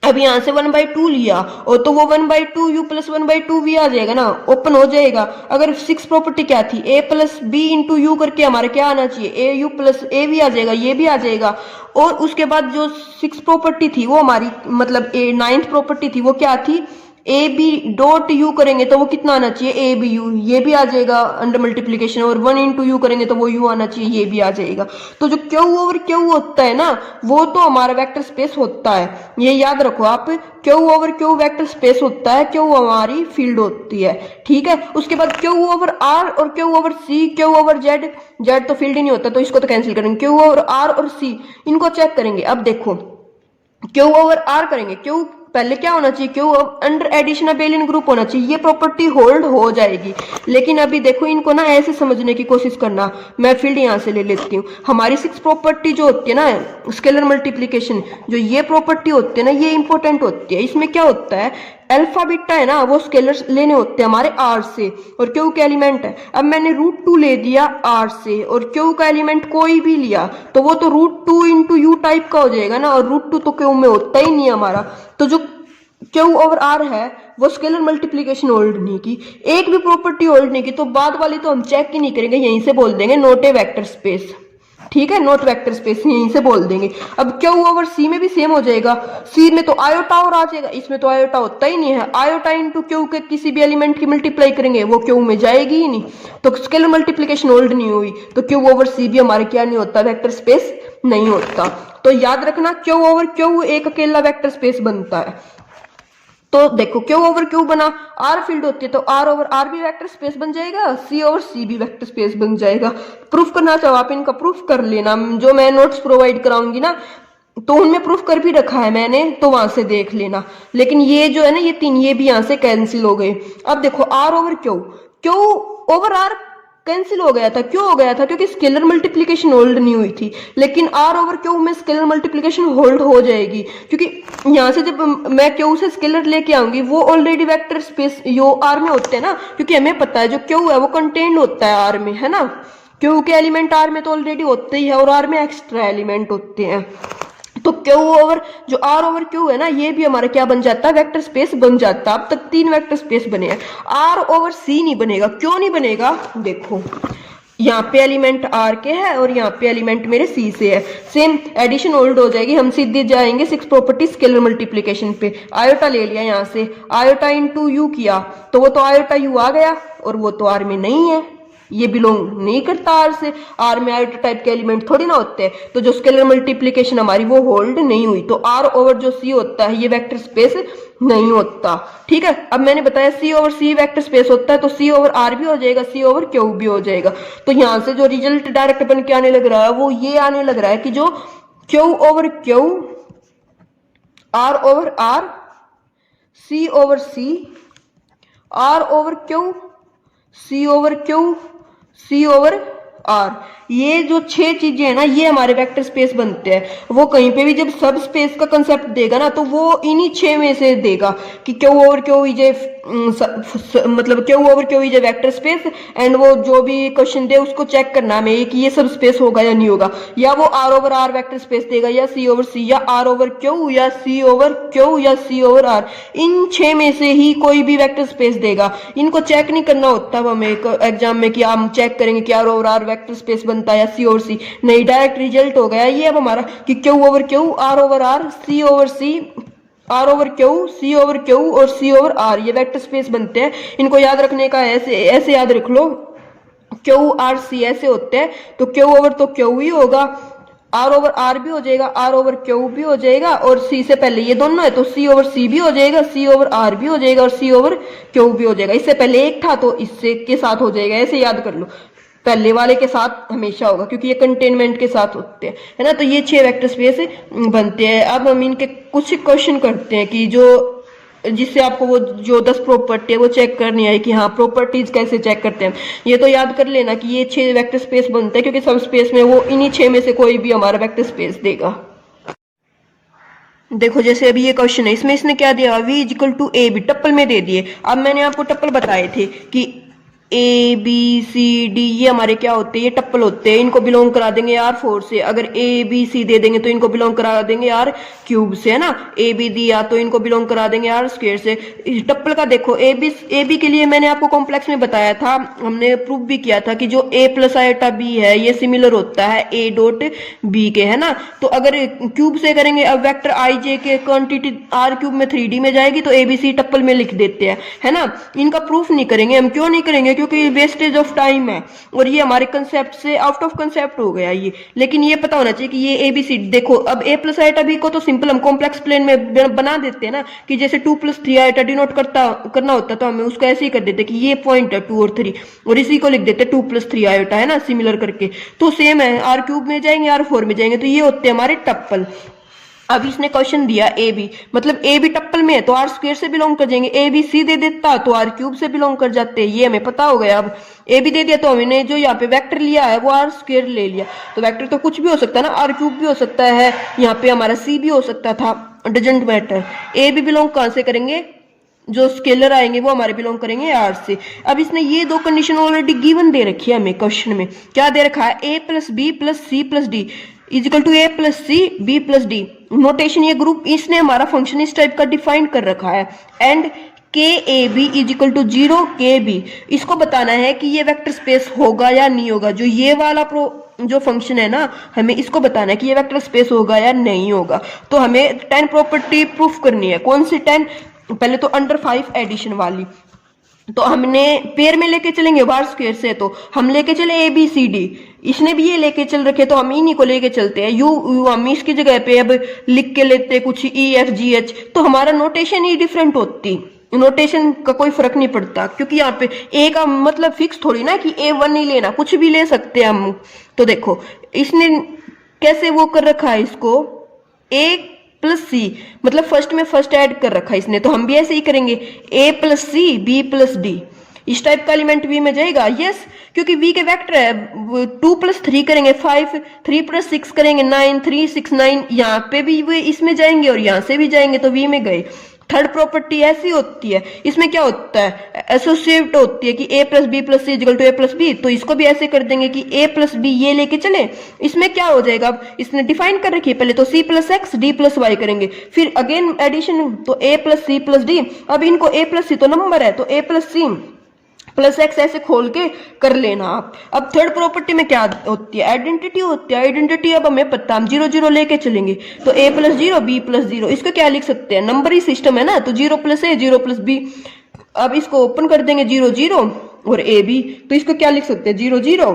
अब यहां से 1/2 लिया और तो वो 1/2 यू प्लस 1/2 वी आ जाएगा ना, ओपन हो जाएगा। अगर सिक्स प्रॉपर्टी क्या थी, ए प्लस बी इंटू यू करके हमारे क्या आना चाहिए, ए यू प्लस ए भी आ जाएगा, ये भी आ जाएगा। और उसके बाद जो सिक्स प्रॉपर्टी थी वो हमारी मतलब ए नाइन्थ प्रॉपर्टी थी वो क्या थी, ए बी डॉट यू करेंगे तो वो कितना आना चाहिए, ए बी यू, ये भी आ जाएगा अंडर मल्टीप्लीकेशन। और 1 इंटू यू करेंगे तो वो यू आना चाहिए, ये भी आ जाएगा। तो जो क्यू ओवर क्यू होता है ना वो तो हमारा वेक्टर स्पेस होता है, ये याद रखो आप, Q over Q vector space होता है, क्यू हमारी फील्ड होती है, ठीक है। उसके बाद क्यू ओवर आर और क्यू ओवर सी, क्यू ओवर जेड, जेड तो फील्ड ही नहीं होता तो इसको तो कैंसिल करेंगे, क्यू ओवर आर और सी इनको चेक करेंगे। अब देखो क्यू ओवर आर करेंगे, क्यू पहले क्या होना चाहिए, Q under addition abelian group होना चाहिए, ये प्रॉपर्टी होल्ड हो जाएगी। लेकिन अभी देखो इनको ना ऐसे समझने की कोशिश करना, मैं फील्ड यहां से ले लेती हूँ। हमारी सिक्स प्रॉपर्टी जो होती है ना स्केलर मल्टीप्लीकेशन, जो ये प्रॉपर्टी होती है ना ये इंपॉर्टेंट होती है। इसमें क्या होता है, अल्फा बीटा है ना वो स्केलर्स लेने होते हैं हमारे आर से, और क्यू का एलिमेंट है। अब मैंने √2 ले दिया आर से और क्यू का एलिमेंट कोई भी लिया तो वो तो √2 इंटू यू टाइप का हो जाएगा ना, और √2 तो क्यू में होता ही नहीं है हमारा। तो जो क्यू ओवर आर है वो स्केलर मल्टीप्लीकेशन होल्ड नहीं की, एक भी प्रॉपर्टी होल्ड नहीं की, तो बाद वाली तो हम चेक ही नहीं करेंगे, यहीं से बोल देंगे नॉट ए वेक्टर स्पेस, ठीक है, नॉट वेक्टर स्पेस यहीं से बोल देंगे। अब क्यू ओवर सी में भी सेम हो जाएगा, सी में तो आयोटा और आ जाएगा, इसमें तो आयोटा होता ही नहीं है। आयोटा इंटू क्यू के किसी भी एलिमेंट की मल्टीप्लाई करेंगे वो क्यू में जाएगी ही नहीं, तो स्केलर मल्टीप्लीकेशन होल्ड नहीं हुई, तो क्यू ओवर सी भी हमारे क्या नहीं होता, वेक्टर स्पेस नहीं होता। तो याद रखना क्यू ओवर क्यू एक अकेला वेक्टर स्पेस बनता है। तो देखो क्यू ओवर क्यू बना, आर फील्ड होती है तो आर ओवर आर भी वेक्टर स्पेस बन जाएगा, सी ओवर सी भी वेक्टर स्पेस बन जाएगा। प्रूफ करना चाहो आप इनका प्रूफ कर लेना, जो मैं नोट्स प्रोवाइड कराऊंगी ना तो उनमें प्रूफ कर भी रखा है मैंने, तो वहां से देख लेना। लेकिन ये जो है ना ये तीन ये भी यहां से कैंसिल हो गए। अब देखो R over Q, Q over R cancel हो गया था, क्यों हो गया था, क्योंकि स्केलर मल्टीप्लीकेशन होल्ड नहीं हुई थी। लेकिन आर ओवर क्यू में स्केलर मल्टीप्लीकेशन होल्ड हो जाएगी, क्योंकि यहां से जब मैं क्यू से स्केलर लेके आऊंगी वो ऑलरेडी वेक्टर स्पेस यो आर में होते हैं ना, क्योंकि हमें पता है जो क्यू है वो कंटेन्ड होता है आर में, है ना, क्यू के एलिमेंट आर में तो ऑलरेडी होते ही है और आर में एक्स्ट्रा एलिमेंट होते हैं। तो क्यू ओवर जो आर ओवर क्यू है ना ये भी हमारा क्या बन जाता है, वेक्टर स्पेस बन जाता है। अब तक तीन वेक्टर स्पेस बने हैं, आर ओवर सी नहीं बनेगा, क्यों नहीं बनेगा, देखो यहाँ पे एलिमेंट आर के है और यहाँ पे एलिमेंट मेरे सी से है, सेम एडिशन होल्ड हो जाएगी, हम सीधे जाएंगे सिक्स प्रॉपर्टी स्केलर मल्टीप्लीकेशन पे। आयोटा ले लिया यहाँ से, आयोटा इंटू यू किया तो वो तो आयोटा यू आ गया और वो तो आर में नहीं है, ये बिलोंग नहीं करता आर से, आर में आयोटा टाइप के एलिमेंट थोड़ी ना होते हैं, तो जो स्केलर मल्टीप्लीकेशन हमारी वो होल्ड नहीं हुई, तो आर ओवर जो सी होता है ये वेक्टर स्पेस नहीं होता, ठीक है। अब मैंने बताया सी ओवर सी वेक्टर स्पेस होता है तो सी ओवर आर भी हो जाएगा, सी ओवर क्यू भी हो जाएगा। तो यहां से जो रिजल्ट डायरेक्ट बन के आने लग रहा है वो ये आने लग रहा है कि जो Q over Q, R over R, C over C, R over Q, C over Q, C over R, ये जो छह चीजें हैं ना ये हमारे वेक्टर स्पेस बनते हैं। वो कहीं पे भी जब सब स्पेस का कंसेप्ट देगा ना तो वो इन्हीं छह में से देगा कि Q over Q is a मतलब Q over Q is a vector space, and वो जो भी क्वेश्चन दे उसको चेक करना हमें कि ये सब स्पेस होगा या नहीं होगा, या वो R over R vector space देगा, या सी ओवर सी, या आर ओवर क्यू, या सी ओवर क्यू, या सी ओवर आर, इन छह में से ही कोई भी वेक्टर स्पेस देगा। इनको चेक नहीं करना होता हमें एग्जाम में कि हम चेक करेंगे कि R over R vector space बनता है या सी ओवर सी, नहीं, डायरेक्ट रिजल्ट हो गया ये अब हमारा कि Q over Q, R over R, C over C, R over Q, C over Q और सी ओवर आर, ये वेक्टर स्पेस बनते हैं। इनको याद रखने का ऐसे ऐसे याद रख लो, क्यू आर सी ऐसे होते हैं, तो क्यू ओवर तो क्यू ही होगा, आर ओवर आर भी हो जाएगा, आर ओवर क्यू भी हो जाएगा, और सी से पहले ये दोनों है तो सी ओवर सी भी हो जाएगा, सी ओवर आर भी हो जाएगा और सी ओवर क्यू भी हो जाएगा। इससे पहले एक था तो इससे के साथ हो जाएगा, ऐसे याद कर लो, पहले वाले के साथ हमेशा होगा क्योंकि ये कंटेनमेंट के साथ होते हैं, है ना। तो ये 6 वेक्टर स्पेस बनते हैं। अब हम इनके कुछ क्वेश्चन करते हैं कि जो जिससे आपको वो जो 10 प्रॉपर्टी है वो चेक करनी है कि हाँ प्रॉपर्टीज कैसे चेक करते हैं। ये तो याद कर लेना कि ये 6 वेक्टर स्पेस बनते हैं क्योंकि सब स्पेस में वो इन्हीं 6 में से कोई भी हमारा वेक्टर स्पेस देगा। देखो जैसे अभी ये क्वेश्चन है, इसमें इसने क्या दिया, v equal to A B, tuple में दे दिए। अब मैंने आपको टप्पल बताए थे कि ए बी सी डी ये हमारे क्या होते हैं, ये टप्पल होते हैं। इनको बिलोंग करा देंगे आर फोर से। अगर ए बी सी दे देंगे तो इनको बिलोंग करा देंगे आर क्यूब से, है ना। ए बी दिया तो इनको बिलोंग करा देंगे आर स्क्वायर से। इस टप्पल का देखो ए बी के लिए मैंने आपको कॉम्प्लेक्स में बताया था, हमने प्रूव भी किया था कि जो ए प्लस आइटा बी है ये सिमिलर होता है ए डॉट बी के, है ना। तो अगर क्यूब से करेंगे, अब वेक्टर आई जे के क्वांटिटी आर क्यूब में 3D में जाएगी तो ए बी सी टप्पल में लिख देते हैं, है ना। इनका प्रूफ नहीं करेंगे हम, क्यों नहीं करेंगे, क्योंकि वेस्टेज ऑफ टाइम है और ये हमारे कंसेप्ट से आउट ऑफ कंसेप्ट हो गया ये। लेकिन ये पता होना चाहिए कि ये ए बी सी, देखो अब ए प्लस आइटा बी को तो सिंपल हम कॉम्प्लेक्स प्लेन में बना देते हैं ना, कि जैसे 2 + 3 आइटा डिनोट करना होता तो हमें उसको ऐसे ही कर देते कि ये पॉइंट है 2 और 3, और इसी को लिख देते 2 + 3 आइटा, है ना, सिमिलर करके। तो सेम है, आर क्यूब में जाएंगे आर फोर में जाएंगे, तो ये होते हैं हमारे टप्पल। अब इसने क्वेश्चन दिया ए बी, मतलब ए बी टप्पल में है तो आर स्क्वायर से बिलोंग कर जाएंगे। ए बी सी दे देता तो आर क्यूब से बिलोंग कर जाते, ये हमें पता हो गया। अब ए बी दे दिया तो हमने जो यहाँ पे वेक्टर लिया है वो आर स्क्वायर ले लिया, तो वेक्टर तो कुछ भी हो सकता है ना, आर क्यूब भी हो सकता है, यहाँ पे हमारा सी भी हो सकता था, doesn't matter. A B belong कहाँ से करेंगे, जो स्केलर आएंगे वो हमारे बिलोंग करेंगे आर से। अब इसने ये दो कंडीशन ऑलरेडी गिवन दे रखी है हमें क्वेश्चन में। क्या दे रखा है, A plus B plus C plus D equal to A plus C B plus D. Notation ये ग्रुप इसने हमारा फंक्शन इस टाइप का डिफाइन कर रखा है। एंड के ए बी इजिकल टू 0 के बी, इसको बताना है कि ये वेक्टर स्पेस होगा या नहीं होगा। जो ये वाला जो फंक्शन है ना, हमें इसको बताना है कि ये वेक्टर स्पेस होगा या नहीं होगा। तो हमें 10 प्रॉपर्टी प्रूफ करनी है। कौन सी 10, पहले तो अंडर 5 एडिशन वाली, तो हमने पेयर में लेके चलेंगे बार स्क्वायर से, तो हम लेके चले ए बी सी डी, इसने भी ये लेके चल रखे तो हम इन्हीं को लेके चलते हैं। यू हम इसकी जगह पे अब लिख के लेते कुछ ई एफ जी एच, तो हमारा नोटेशन ही डिफरेंट होती, नोटेशन का कोई फर्क नहीं पड़ता, क्योंकि यहाँ पे ए का मतलब फिक्स थोड़ी ना कि A1 नहीं लेना, कुछ भी ले सकते हैं हम। तो देखो इसने कैसे वो कर रखा है इसको, ए प्लस सी, मतलब फर्स्ट में फर्स्ट ऐड कर रखा है इसने, तो हम भी ऐसे ही करेंगे, A plus C B plus D, इस टाइप का एलिमेंट वी में जाएगा। यस, क्योंकि वी के वेक्टर है, 2 + 3 करेंगे 5, 3 + 6 करेंगे 9, 3 6 9, यहाँ पे भी वे इसमें जाएंगे और यहाँ से भी जाएंगे तो वी में गए। थर्ड प्रॉपर्टी ऐसी होती है, इसमें क्या होता है, एसोसिएट होती है कि a + b + c equal to a + b, तो इसको भी ऐसे कर देंगे कि a + b ये लेके चले। इसमें क्या हो जाएगा, अब इसने डिफाइन कर रखी है, पहले तो c + x d + y करेंगे, फिर अगेन एडिशन, तो a + c + d। अब इनको a + c तो नंबर है, तो a + c + x ऐसे खोल के कर लेना आप। अब थर्ड प्रॉपर्टी में क्या होती है, आइडेंटिटी होती है। आइडेंटिटी अब हमें पता, हम 0 0 लेके चलेंगे, तो a + 0 b + 0, इसको क्या लिख सकते हैं, नंबर ही सिस्टम है ना, तो 0 + a 0 + b। अब इसको ओपन कर देंगे 0 0 और a b, तो इसको क्या लिख सकते हैं, 0 0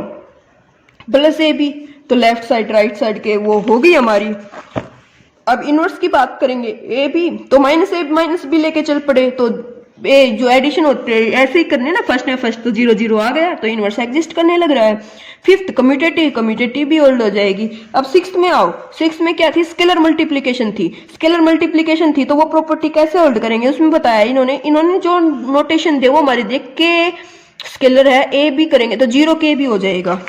+ a b, तो लेफ्ट साइड राइट साइड के वो हो गई हमारी। अब इनवर्स की बात करेंगे, a b तो -a - b लेके चल पड़े, तो ए जो एडिशन होते हैं ऐसे ही करने ना, फर्स्ट में फर्स्ट तो 0 0 आ गया, तो इनवर्स एग्जिस्ट करने लग रहा है। फिफ्थ कम्यूटेटिव भी होल्ड हो जाएगी। अब सिक्स्थ में आओ, सिक्स्थ में क्या थी, स्केलर मल्टीप्लिकेशन थी। स्केलर मल्टीप्लिकेशन थी तो वो प्रॉपर्टी कैसे होल्ड करेंगे, उसमें बताया इन्होंने जो नोटेशन दे वो हमारे देख के स्केलर है ए बी करेंगे तो 0 के भी हो जाएगा,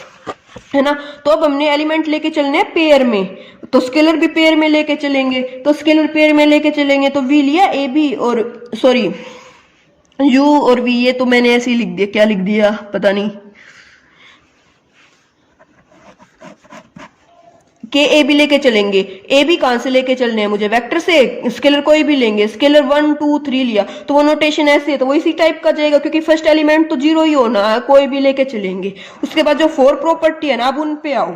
है ना। तो अब हमने एलिमेंट लेके चलने हैं पेयर में, तो स्केलर भी पेयर में लेके चलेंगे, तो स्केलर पेयर में लेके चलेंगे तो वी लिया ए बी और सॉरी यू और वी, ये तो मैंने ऐसे ही लिख दिया, क्या लिख दिया पता नहीं, के ए बी लेके चलेंगे। ए बी कहां से लेके चलने हैं मुझे, वेक्टर से, स्केलर कोई भी लेंगे, स्केलर 1 2 3 लिया तो वो नोटेशन ऐसे है, तो वो इसी टाइप का जाएगा, क्योंकि फर्स्ट एलिमेंट तो 0 ही होना है, कोई भी लेके चलेंगे। उसके बाद जो 4 प्रॉपर्टी है ना, अब उन पे आओ,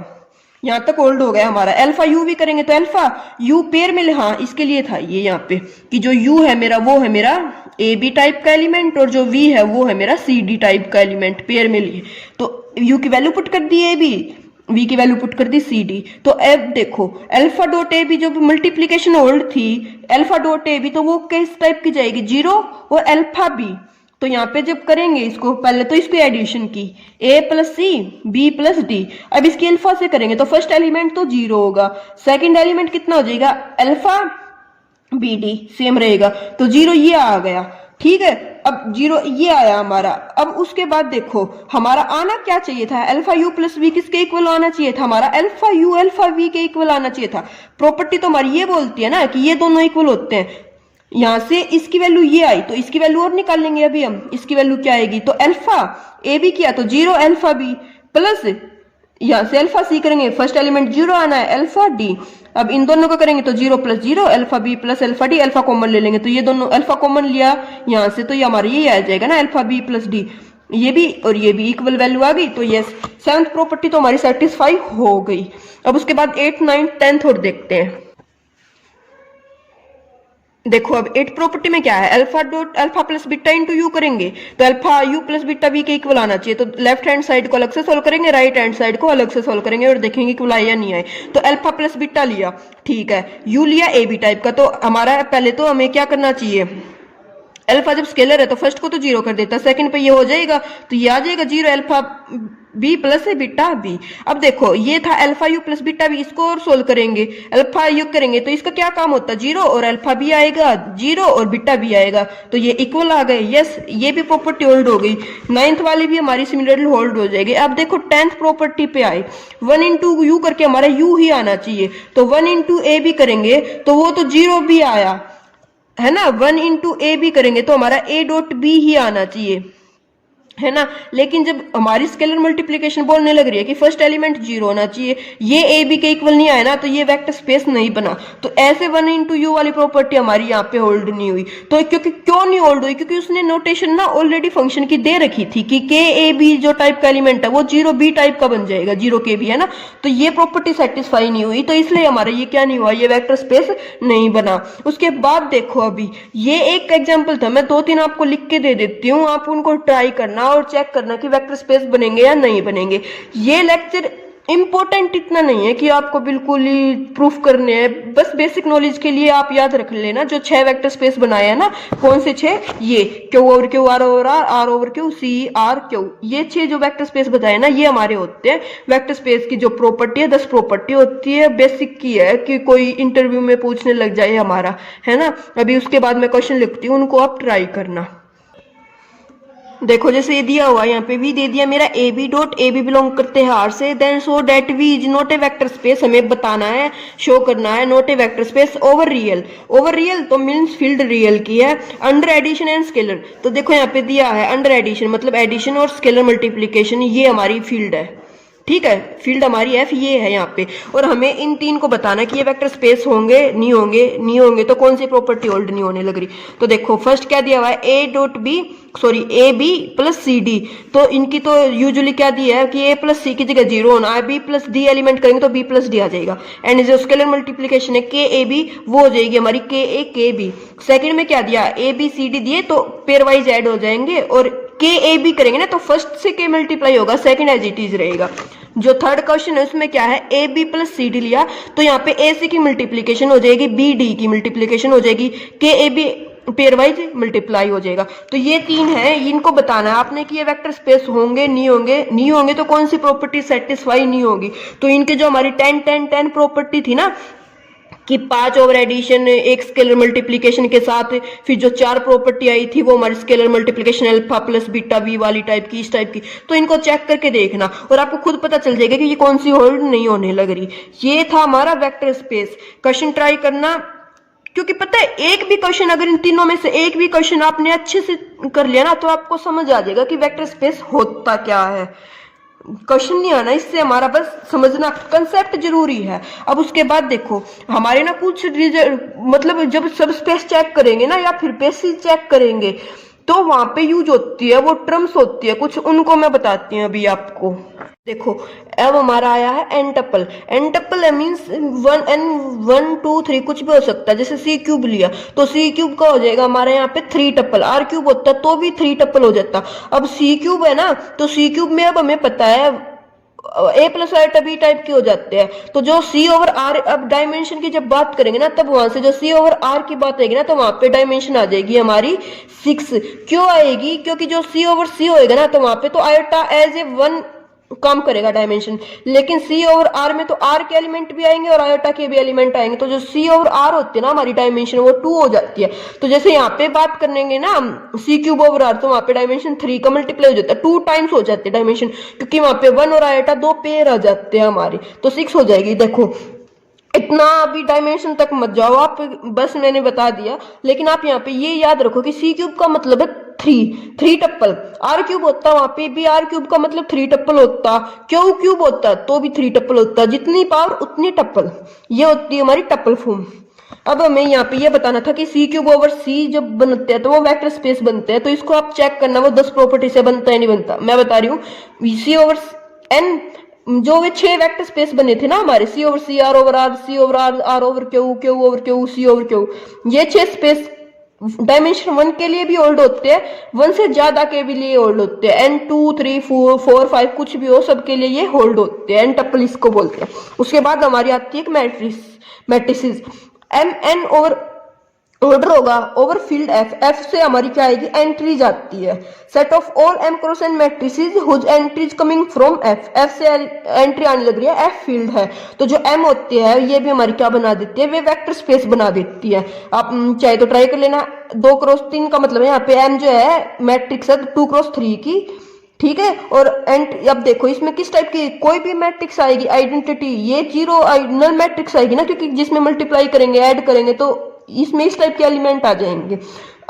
यहाँ तक होल्ड हो गया हमारा। अल्फा यू भी करेंगे तो अल्फा यू पेयर में, हाँ इसके लिए था ये यहाँ पे कि जो यू है मेरा वो है मेरा ए बी टाइप का एलिमेंट, और जो वी है वो है मेरा सी डी टाइप का एलिमेंट, पेयर में लिए। तो यू की वैल्यू पुट कर दी ए बी, v की वैल्यू पुट कर दी सी डी। तो अब देखो अल्फा डॉट ए बी जब मल्टीप्लीकेशन होल्ड थी अल्फा डॉट ए बी तो वो किस टाइप की जाएगी, जीरो और अल्फा बी। तो यहाँ पे जब करेंगे इसको पहले तो इसकी एडिशन की a plus C B plus D. अब इसकी अल्फा से करेंगे तो फर्स्ट एलिमेंट तो जीरो होगा, सेकंड एलिमेंट कितना हो जाएगा अल्फा बी डी सेम रहेगा, तो जीरो ये आ गया। ठीक है, अब जीरो ये आया हमारा। अब उसके बाद देखो हमारा आना क्या चाहिए था, अल्फा यू प्लस वी किसके इक्वल आना चाहिए था, हमारा अल्फा यू अल्फा वी के इक्वल आना चाहिए था। प्रॉपर्टी तो हमारी ये बोलती है ना कि ये दोनों इक्वल होते हैं। यहां से इसकी वैल्यू ये आई तो इसकी वैल्यू और निकाल लेंगे अभी हम, इसकी वैल्यू क्या आएगी, तो अल्फा ए बी किया तो जीरो अल्फा बी प्लस यहां से अल्फा सी करेंगे, फर्स्ट एलिमेंट जीरो आना है अल्फा डी। अब इन दोनों को करेंगे तो zero plus zero alpha B plus alpha D, alpha common ले लेंगे तो ये दोनों अल्फा कॉमन लिया यहाँ से तो ये हमारा ये आ जाएगा ना अल्फा बी प्लस डी, ये भी और ये भी इक्वल वैल्यू आ गई। तो ये सेवंथ प्रॉपर्टी तो हमारी सेटिस्फाई हो गई। अब उसके बाद 8, 9, 10 और देखते हैं। देखो अब 8 प्रॉपर्टी में क्या है, alpha dot alpha plus beta into you करेंगे तो alpha U plus beta we के इक्वल आना चाहिए। तो लेफ्ट हैंड साइड को अलग से सोल्व करेंगे, राइट हैंड साइड को अलग से सोल्व करेंगे और देखेंगे इक्वल आए या नहीं आए। तो अल्फा प्लस बीटा लिया, ठीक है, यू लिया ए बी टाइप का। तो हमारा पहले तो हमें क्या करना चाहिए, अल्फा जब स्केलर है तो फर्स्ट को तो जीरो कर देता, सेकंड पे ये हो जाएगा तो ये आ जाएगा zero alpha B plus beta B. अब देखो ये था alpha U plus beta B, इसको और सोल्व करेंगे, अल्फा यू करेंगे तो इसका क्या काम होता है, जीरो और अल्फा बी आएगा, जीरो और बीटा बी आएगा, तो ये इक्वल आ गए। यस, ये भी प्रॉपर्टी होल्ड हो गई। 9th वाली भी हमारी सिमिलरली होल्ड हो जाएगी। अब देखो 10th प्रॉपर्टी पे आए, 1 इंटू यू करके हमारा यू ही आना चाहिए, तो 1 इंटू ए बी करेंगे तो वो तो जीरो भी आया है ना, 1 इंटू ए बी करेंगे तो हमारा ए डॉट बी ही आना चाहिए है ना। लेकिन जब हमारी स्केलर मल्टीप्लिकेशन बोलने लग रही है कि फर्स्ट एलिमेंट जीरो होना चाहिए, ये ए बी के इक्वल नहीं आया ना, तो ये वेक्टर स्पेस नहीं बना। तो ऐसे 1 इंटू यू वाली प्रॉपर्टी हमारी यहाँ पे होल्ड नहीं हुई। तो क्योंकि क्यों नहीं होल्ड हुई, क्योंकि उसने नोटेशन ना ऑलरेडी फंक्शन की दे रखी थी कि के ए बी जो टाइप का एलिमेंट है वो जीरो बी टाइप का बन जाएगा, जीरो के बी है ना। तो ये प्रॉपर्टी सेटिस्फाई नहीं हुई, तो इसलिए हमारा ये क्या नहीं हुआ, ये वेक्टर स्पेस नहीं बना। उसके बाद देखो अभी ये एक एग्जाम्पल था, मैं 2-3 आपको लिख के दे देती हूँ, आप उनको ट्राई करना और चेक करना कि वेक्टर स्पेस बनेंगे या नहीं बनेंगे। ये लेक्चर इंपॉर्टेंट इतना नहीं है कि आपको बिल्कुल ही प्रूफ करने हैं, बस बेसिक नॉलेज के लिए आप याद रख लेना। जो 6 वेक्टर स्पेस बनाए हैं ना, कौन से 6, ये Q over Q R over R, R over Q, C R Q, ये 6 जो वेक्टर स्पेस बताए ना, ये हमारे होते हैं। वेक्टर स्पेस की जो प्रॉपर्टी है 10 प्रॉपर्टी होती है, बेसिक की है कि कोई इंटरव्यू में पूछने लग जाए हमारा, है ना। अभी उसके बाद मैं क्वेश्चन लिखती हूँ, उनको आप ट्राई करना। देखो जैसे ये दिया हुआ है यहाँ पे वी दे दिया मेरा A B dot A B belong करते हैं आर से, then so that V is not a vector space, हमें बताना है, शो करना है not a vector space over real. Over real तो मीन्स फील्ड रियल की है, अंडर एडिशन एंड स्केलर। तो देखो यहाँ पे दिया है अंडर एडिशन मतलब एडिशन और स्केलर मल्टीप्लीकेशन, ये हमारी फील्ड है, ठीक है, फील्ड हमारी एफ ये है यहाँ पे। और हमें इन 3 को बताना है कि ये वेक्टर स्पेस होंगे नहीं होंगे, नहीं होंगे तो कौन सी प्रॉपर्टी होल्ड नहीं होने लग रही। तो देखो फर्स्ट क्या दिया हुआ है, A dot B sorry A B plus C D. तो इनकी तो यूजुअली क्या दिया है कि ए प्लस सी की जगह जीरो होना है, बी प्लस डी एलिमेंट करेंगे तो बी प्लस डी आ जाएगा। एंड जो स्केलर मल्टीप्लीकेशन है के ए बी वो हो जाएगी हमारी के ए के बी। सेकेंड में क्या दिया, ए बी सी डी दिए तो पेयर वाइज ऐड हो जाएंगे, और के ए बी करेंगे ना तो फर्स्ट से के मल्टीप्लाई होगा, सेकंड एज इट इज रहेगा। जो थर्ड क्वेश्चन है उसमें क्या है, A B plus C D लिया तो यहाँ पे ए सी की मल्टीप्लीकेशन हो जाएगी, बी डी की मल्टीप्लीकेशन हो जाएगी, के A B pairwise multiply हो जाएगा। तो ये 3 है, इनको बताना है आपने कि ये वेक्टर स्पेस होंगे नहीं होंगे, नहीं होंगे तो कौन सी प्रॉपर्टी सेटिस्फाई नहीं होगी। तो इनके जो हमारी 10-10-10 प्रॉपर्टी थी ना कि 5 ओवर एडिशन एक स्केलर मल्टीप्लीकेशन के साथ, फिर जो 4 प्रॉपर्टी आई थी वो हमारी scalar multiplication alpha plus beta we वाली टाइप की, इस टाइप की। तो इनको चेक करके देखना और आपको खुद पता चल जाएगा कि ये कौन सी होल्ड नहीं होने लग रही। ये था हमारा वेक्टर स्पेस। क्वेश्चन ट्राई करना, क्योंकि पता है एक भी क्वेश्चन अगर इन तीनों में से एक भी क्वेश्चन आपने अच्छे से कर लिया ना तो आपको समझ आ जाएगा कि वेक्टर स्पेस होता क्या है। क्वेश्चन नहीं आना इससे, हमारा बस समझना कंसेप्ट जरूरी है। अब उसके बाद देखो हमारे ना कुछ मतलब जब सब स्पेस चेक करेंगे ना या फिर बेसिस चेक करेंगे तो वहां पे यूज होती है वो टर्म्स होती है कुछ, उनको मैं बताती हूँ अभी आपको। देखो अब हमारा आया है एंटपल। एंटपल मीन्स 1 2 3 कुछ भी हो सकता है। जैसे सी क्यूब लिया तो सी क्यूब का हो जाएगा हमारे यहाँ पे 3 टपल, आर क्यूब होता तो भी 3 टपल हो जाता। अब सी क्यूब है ना तो सी क्यूब में अब हमें पता है A plus iota B type के हो जाते हैं। तो जो सी ओवर आर, अब डायमेंशन की जब बात करेंगे ना, तब वहां से जो सी ओवर आर की बात आएगी ना, तो वहां पे डायमेंशन आ जाएगी हमारी 6। क्यों आएगी? क्योंकि जो सी ओवर सी होएगा ना, तो वहां पे तो आयोटा एज ए 1 काम करेगा डायमेंशन, लेकिन सी ओवर आर में तो आर के एलिमेंट भी आएंगे और आयोटा के भी एलिमेंट आएंगे, तो जो सी ओवर आर होती है ना हमारी डायमेंशन, वो 2 हो जाती है। तो जैसे यहाँ पे बात करेंगे ना सी क्यूब ओवर आर, तो वहां पे डायमेंशन 3 का मल्टीप्लाई हो जाता है, 2 टाइम्स हो जाती है डायमेंशन, क्योंकि वहां पे 1 और आयोटा 2 पेयर आ जाते हैं हमारे, तो 6 हो जाएगी। देखो इतना अभी डायमेंशन तक मत जाओ आप, बस मैंने बता दिया। लेकिन आप यहाँ पे ये याद रखो कि सी क्यूब का मतलब है 3 टप्पल, आर क्यूब होता वहां पे भी आर क्यूब का मतलब 3 टप्पल होता, क्यू क्यूब होता तो भी 3 टप्पल होता, जितनी पावर उतनी टप्पल, ये होती है हमारी टप्पल फॉर्म। अब हमें यहाँ पे ये बताना था कि सी क्यूब ओवर सी जब बनते हैं तो वो वेक्टर स्पेस बनते हैं, तो इसको आप चेक करना वो 10 प्रॉपर्टी से बनता है नहीं बनता। मैं बता रही हूँ सी ओवर एन, जो वे 6 वेक्टर स्पेस बने थे ना हमारे, C over C, R over R, C over R, R over Q, Q over Q, C over Q, ये 6 स्पेस डायमेंशन 1 के लिए भी होल्ड होते हैं, 1 से ज्यादा के भी लिए होल्ड होते हैं, n 2 3 4 5 कुछ भी हो, सबके लिए ये होल्ड होते हैं, एन टप्पल इसको बोलते हैं। उसके बाद हमारी आती है एक matrices, M N over order होगा ओवर फील्ड एफ, एफ से हमारी क्या आएगी? एंट्रीज आती है, set of all M cross N matrices whose entries coming from F, F से एंट्री आने लग रही है, एफ फील्ड है, तो जो एम होती है ये भी हमारी क्या बना देती है? वे वेक्टर स्पेस बना देती है। आप चाहे तो ट्राई कर लेना, 2 क्रॉस 3 का मतलब है यहाँ पे एम जो है मैट्रिक्स है 2 क्रॉस 3 की, ठीक है। और एंड अब देखो इसमें किस टाइप की कोई भी मैट्रिक्स आएगी आइडेंटिटी, ये जीरो नल मैट्रिक्स आएगी ना, क्योंकि जिसमें मल्टीप्लाई करेंगे ऐड करेंगे तो इसमें इस टाइप के एलिमेंट आ जाएंगे।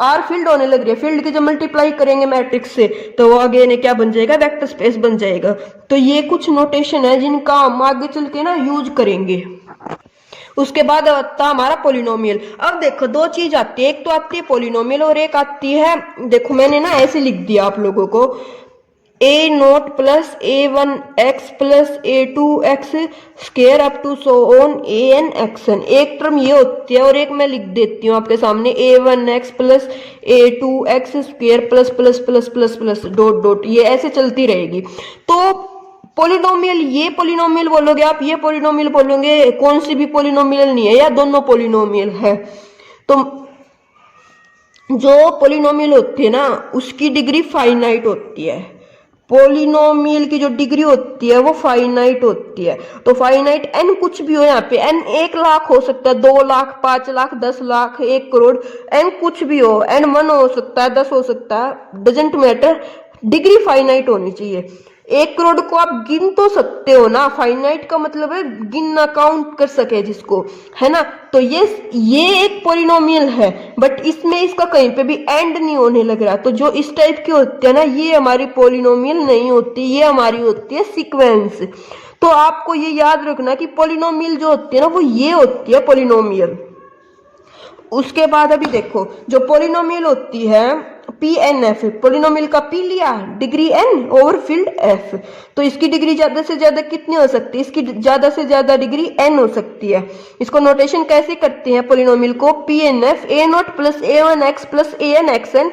आर फील्ड होने लग रही है, फील्ड की जब मल्टीप्लाई करेंगे मैट्रिक्स से तो वो आगे क्या बन जाएगा? वेक्टर स्पेस बन जाएगा। तो ये कुछ नोटेशन है जिनका हम आगे चल के ना यूज करेंगे। उसके बाद आता हमारा पोलिनोमियल। अब देखो 2 चीज आती है, एक तो आती है पोलिनोमियल और एक आती है, देखो मैंने ना ऐसे लिख दिया आप लोगों को, A naught plus a1 x plus a2 x square up to so on an xn, एक टर्म ये होती है और एक मैं लिख देती हूँ आपके सामने a1 x plus a2 x square plus plus plus plus plus dot dot, ये ऐसे चलती रहेगी। तो पोलिनोमियल, ये पोलिनोमियल बोलोगे आप, ये पोलिनोमियल बोलोगे, कौन सी भी पोलिनोमियल नहीं है, या दोनों पोलिनोमियल है। तो जो पोलिनोमियल होती है ना उसकी डिग्री फाइनाइट होती है, पोलिनोमियल की जो डिग्री होती है वो फाइनाइट होती है। तो फाइनाइट एन कुछ भी हो, यहाँ पे एन 1 लाख हो सकता है, 2 लाख, 5 लाख, 10 लाख, 1 करोड़, एन कुछ भी हो, एन 1 हो सकता है, 10 हो सकता है, डजेंट मैटर, डिग्री फाइनाइट होनी चाहिए। 1 करोड़ को आप गिन तो सकते हो ना, फाइनाइट का मतलब है गिनना, काउंट कर सके जिसको, है ना। तो ये एक पोलिनोमियल है, बट इसमें इसका कहीं पे भी एंड नहीं होने लग रहा। तो जो इस टाइप की होती है ना, ये हमारी पोलिनोमियल नहीं होती, ये हमारी होती है सीक्वेंस। तो आपको ये याद रखना कि पोलिनोमियल जो होती है ना वो ये होती है पोलिनोमियल। उसके बाद अभी देखो जो पोलिनोमियल होती है पी एन एफ, पोलिनोमियल का पी लिया, degree N over field F, तो इसकी डिग्री ज्यादा से ज्यादा कितनी हो सकती है? इसकी ज्यादा से ज्यादा डिग्री एन हो सकती है। इसको नोटेशन कैसे करते हैं पोलिनोमियल को? P N F A naught plus A one X plus A N X N,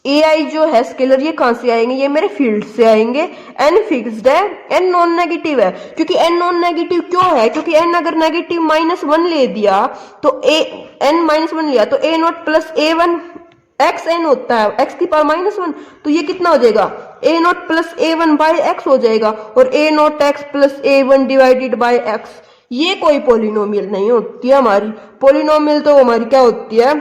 A I जो है स्केलर ये कहां से आएंगे? ये मेरे फील्ड से आएंगे। एन फिक्स्ड है, एन नॉन नेगेटिव है, क्योंकि एन नॉन नेगेटिव क्यों है? क्योंकि एन अगर नेगेटिव -1 ले दिया तो एन -1 लिया तो A naught plus A one X N होता है, एक्स की पावर -1, तो ये कितना हो जाएगा? A naught plus A one by X हो जाएगा, और A naught X plus A one divided by X, ये कोई पोलिनोमियल नहीं होती है हमारी। पोलिनोमियल तो हमारी क्या होती है?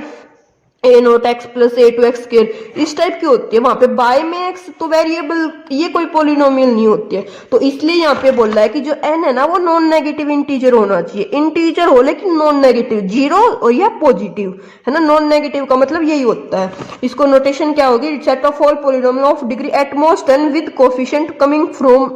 A naught X plus A two X square, इस टाइप की होती है। वहां पे बाय में एक्स तो वेरिएबल, ये कोई पोलिनोमियल नहीं होती है। तो इसलिए यहाँ पे बोल रहा है कि जो एन है ना वो नॉन नेगेटिव इंटीजर होना चाहिए, इंटीजर हो लेकिन नॉन नेगेटिव, जीरो और या पॉजिटिव, है ना। नॉन नेगेटिव का मतलब यही होता है। इसको नोटेशन क्या होगी? Set of all polynomial of degree at most N with coefficient coming from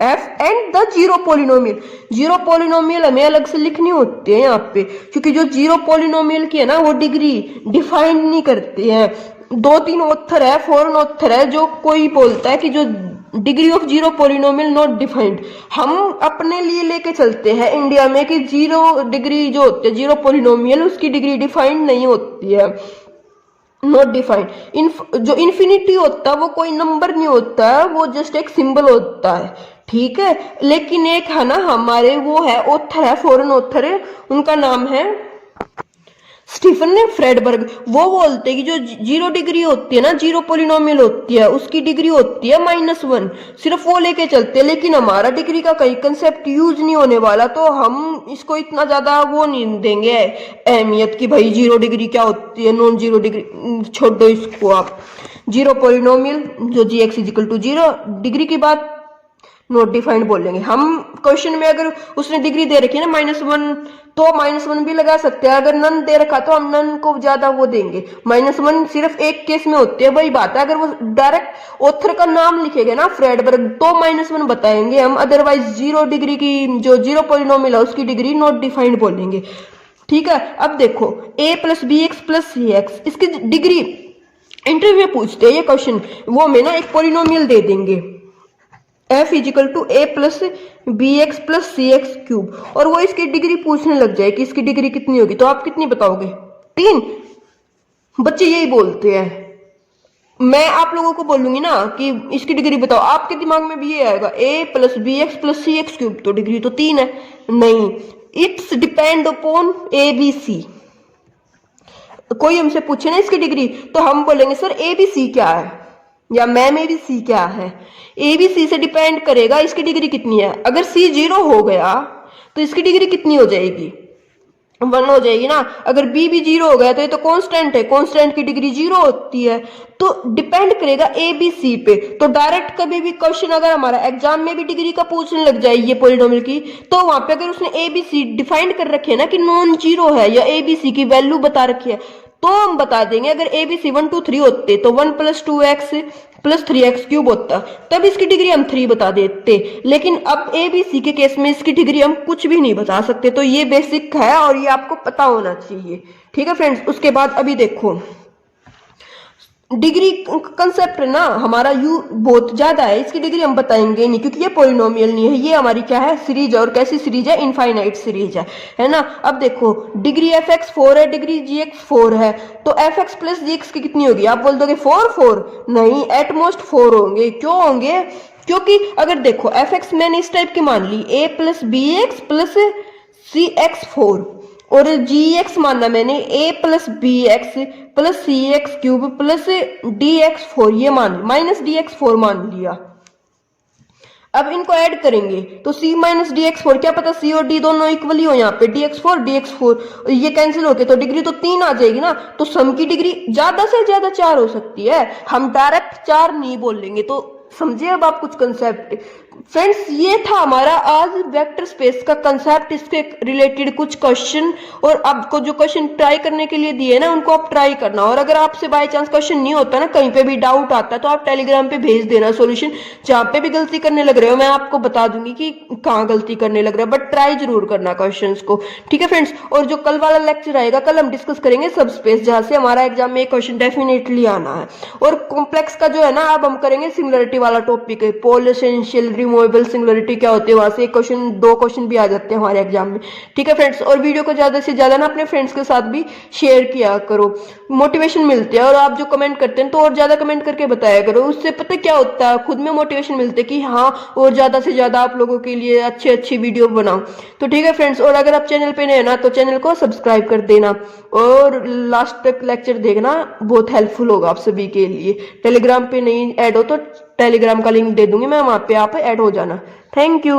F and the zero polynomial. Zero polynomial हमें अलग से लिखनी होती है यहाँ पे, क्योंकि जो जीरो पोलिनोमियल की है ना वो डिग्री डिफाइन नहीं करते हैं। 2-3 ऑथर है, फॉरेन ऑथर है, जो कोई बोलता है कि जो degree of zero polynomial not defined. हम अपने लिए लेके चलते हैं इंडिया में कि जीरो डिग्री जो होती है जीरो पोलिनोमियल, उसकी डिग्री डिफाइंड नहीं होती है, नॉट डिफाइंड। जो इन्फिनिटी होता है वो कोई नंबर नहीं होता है, वो जस्ट एक सिंबल होता है, ठीक है। लेकिन एक है ना हमारे, वो है ऑथर है, फॉरेन ऑथर है, उनका नाम है स्टीफन फ्रेडबर्ग। वो बोलते हैं कि जो 0 डिग्री होती है ना, 0 पॉलिनोमियल होती है, उसकी डिग्री होती है -1, सिर्फ वो लेके चलते हैं। लेकिन हमारा डिग्री का कई कंसेप्ट यूज नहीं होने वाला, तो हम इसको इतना ज्यादा वो नहीं देंगे अहमियत कि भाई 0 डिग्री क्या होती है, नॉन 0 डिग्री छोड़ दो इसको आप। 0 पॉलिनोमियल जो g(x = 0), डिग्री की बात नॉट डिफाइंड बोलेंगे हम। क्वेश्चन में अगर उसने डिग्री दे रखी है ना -1, तो -1 भी लगा सकते हैं। अगर नन दे रखा तो हम नन को ज्यादा वो देंगे। -1 सिर्फ एक केस में होती है, वही बात है। अगर वो डायरेक्ट ऑथर का नाम लिखेगा ना फ्रेडबर्ग, तो -1 बताएंगे हम। अदरवाइज 0 डिग्री की जो 0 पॉलिनोमियल है उसकी डिग्री नॉट डिफाइंड बोलेंगे। ठीक है। अब देखो a + bx + cx, इसकी डिग्री इंटरव्यू में पूछते हैं ये क्वेश्चन। वो में ना एक पॉलिनोमियल दे देंगे f = a + bx + cx³, और वो इसकी डिग्री पूछने लग जाए कि इसकी डिग्री कितनी होगी, तो आप कितनी बताओगे? 3। बच्चे यही बोलते हैं। मैं आप लोगों को बोलूंगी ना कि इसकी डिग्री बताओ, आपके दिमाग में भी ये आएगा a + bx + cx³, तो डिग्री तो 3 है। नहीं, इट्स डिपेंड अपॉन ABC। कोई हमसे पूछे ना इसकी डिग्री, तो हम बोलेंगे सर ABC क्या है, या मैम ABC क्या है। ABC से डिपेंड करेगा इसकी डिग्री कितनी है। अगर C 0 हो गया तो इसकी डिग्री कितनी हो जाएगी? 1 हो जाएगी ना। अगर B भी 0 हो गया तो ये तो कांस्टेंट है, कांस्टेंट की डिग्री 0 होती है। तो डिपेंड करेगा ABC पे। तो डायरेक्ट कभी भी क्वेश्चन अगर हमारा एग्जाम में भी डिग्री का पूछने लग जाए ये पॉलिनोमियल की, तो वहां पे अगर उसने ABC डिफाइंड कर रखे है ना कि नॉन 0 है, या ABC की वैल्यू बता रखी है, तो हम बता देंगे। अगर ABC 1 2 3 होते तो 1 + 2x + 3x³ होता, तब इसकी डिग्री हम 3 बता देते। लेकिन अब ABC के केस में इसकी डिग्री हम कुछ भी नहीं बता सकते। तो ये बेसिक है और ये आपको पता होना चाहिए। ठीक है फ्रेंड्स। उसके बाद अभी देखो डिग्री कंसेप्ट ना हमारा यू बहुत ज्यादा है, इसकी डिग्री हम बताएंगे नहीं, क्योंकि ये पॉलिनोमियल नहीं है, ये हमारी क्या है, सीरीज है। और कैसी सीरीज है? इनफाइनाइट सीरीज है ना। अब देखो डिग्री fx 4 है, डिग्री gx 4 है, तो fx + gx की कितनी होगी? आप बोल दोगे 4 नहीं, एटमोस्ट 4 होंगे। क्यों होंगे? क्योंकि अगर देखो fx मैंने इस टाइप की मान ली, a + bx + cx4, और gx माना मैंने a + bx + cx³ + dx4, ये मान -dx4 मान लिया। अब इनको ऐड करेंगे तो c - dx4, क्या पता c और d दोनों इक्वली हो, यहाँ पे dx4 ये कैंसिल होके तो डिग्री तो 3 आ जाएगी ना। तो सम की डिग्री ज्यादा से ज्यादा 4 हो सकती है, हम डायरेक्ट 4 नहीं बोलेंगे। तो समझिए अब आप कुछ कंसेप्ट। फ्रेंड्स ये था हमारा आज वेक्टर स्पेस का कंसेप्ट, इसके रिलेटेड कुछ क्वेश्चन। और आपको जो क्वेश्चन ट्राई करने के लिए दिए ना, उनको आप ट्राई करना। और अगर आपसे बाय चांस क्वेश्चन नहीं होता ना, कहीं पे भी डाउट आता है, तो आप टेलीग्राम पे भेज देना सॉल्यूशन। जहां पे भी गलती करने लग रहे हो मैं आपको बता दूंगी कि कहाँ गलती करने लग रहा है, बट ट्राई जरूर करना क्वेश्चन को। ठीक है फ्रेंड्स। और जो कल वाला लेक्चर आएगा, कल हम डिस्कस करेंगे सब स्पेस, जहां से हमारा एग्जाम में एक क्वेश्चन डेफिनेटली आना है। और कॉम्प्लेक्स का जो है ना, अब हम करेंगे सिंगुलरिटी वाला टॉपिक है, पोल एसेंशियल रिमूवेबल सिंगुलरिटी क्या होती है, वहां से एक क्वेश्चन 2 क्वेश्चन भी आ जाते हैं हमारे एग्जाम में। ठीक है फ्रेंड्स। और वीडियो को ज्यादा से ज्यादा ना अपने फ्रेंड्स के साथ भी शेयर किया करो, मोटिवेशन मिलती है। और आप जो कमेंट करते हैं तो और ज्यादा कमेंट करके बताया करो, उससे पता क्या होता है, खुद में मोटिवेशन मिलते कि हाँ और ज्यादा से ज्यादा आप लोगों के लिए अच्छी वीडियो बनाऊं। तो ठीक है फ्रेंड्स। और अगर आप चैनल पे नए हैं ना, तो चैनल को सब्सक्राइब कर देना और लास्ट तक लेक्चर देखना, बहुत हेल्पफुल होगा आप सभी के लिए। टेलीग्राम पे नहीं ऐड हो तो टेलीग्राम का लिंक दे दूंगी मैं, वहां पे आप ऐड हो जाना। Thank you.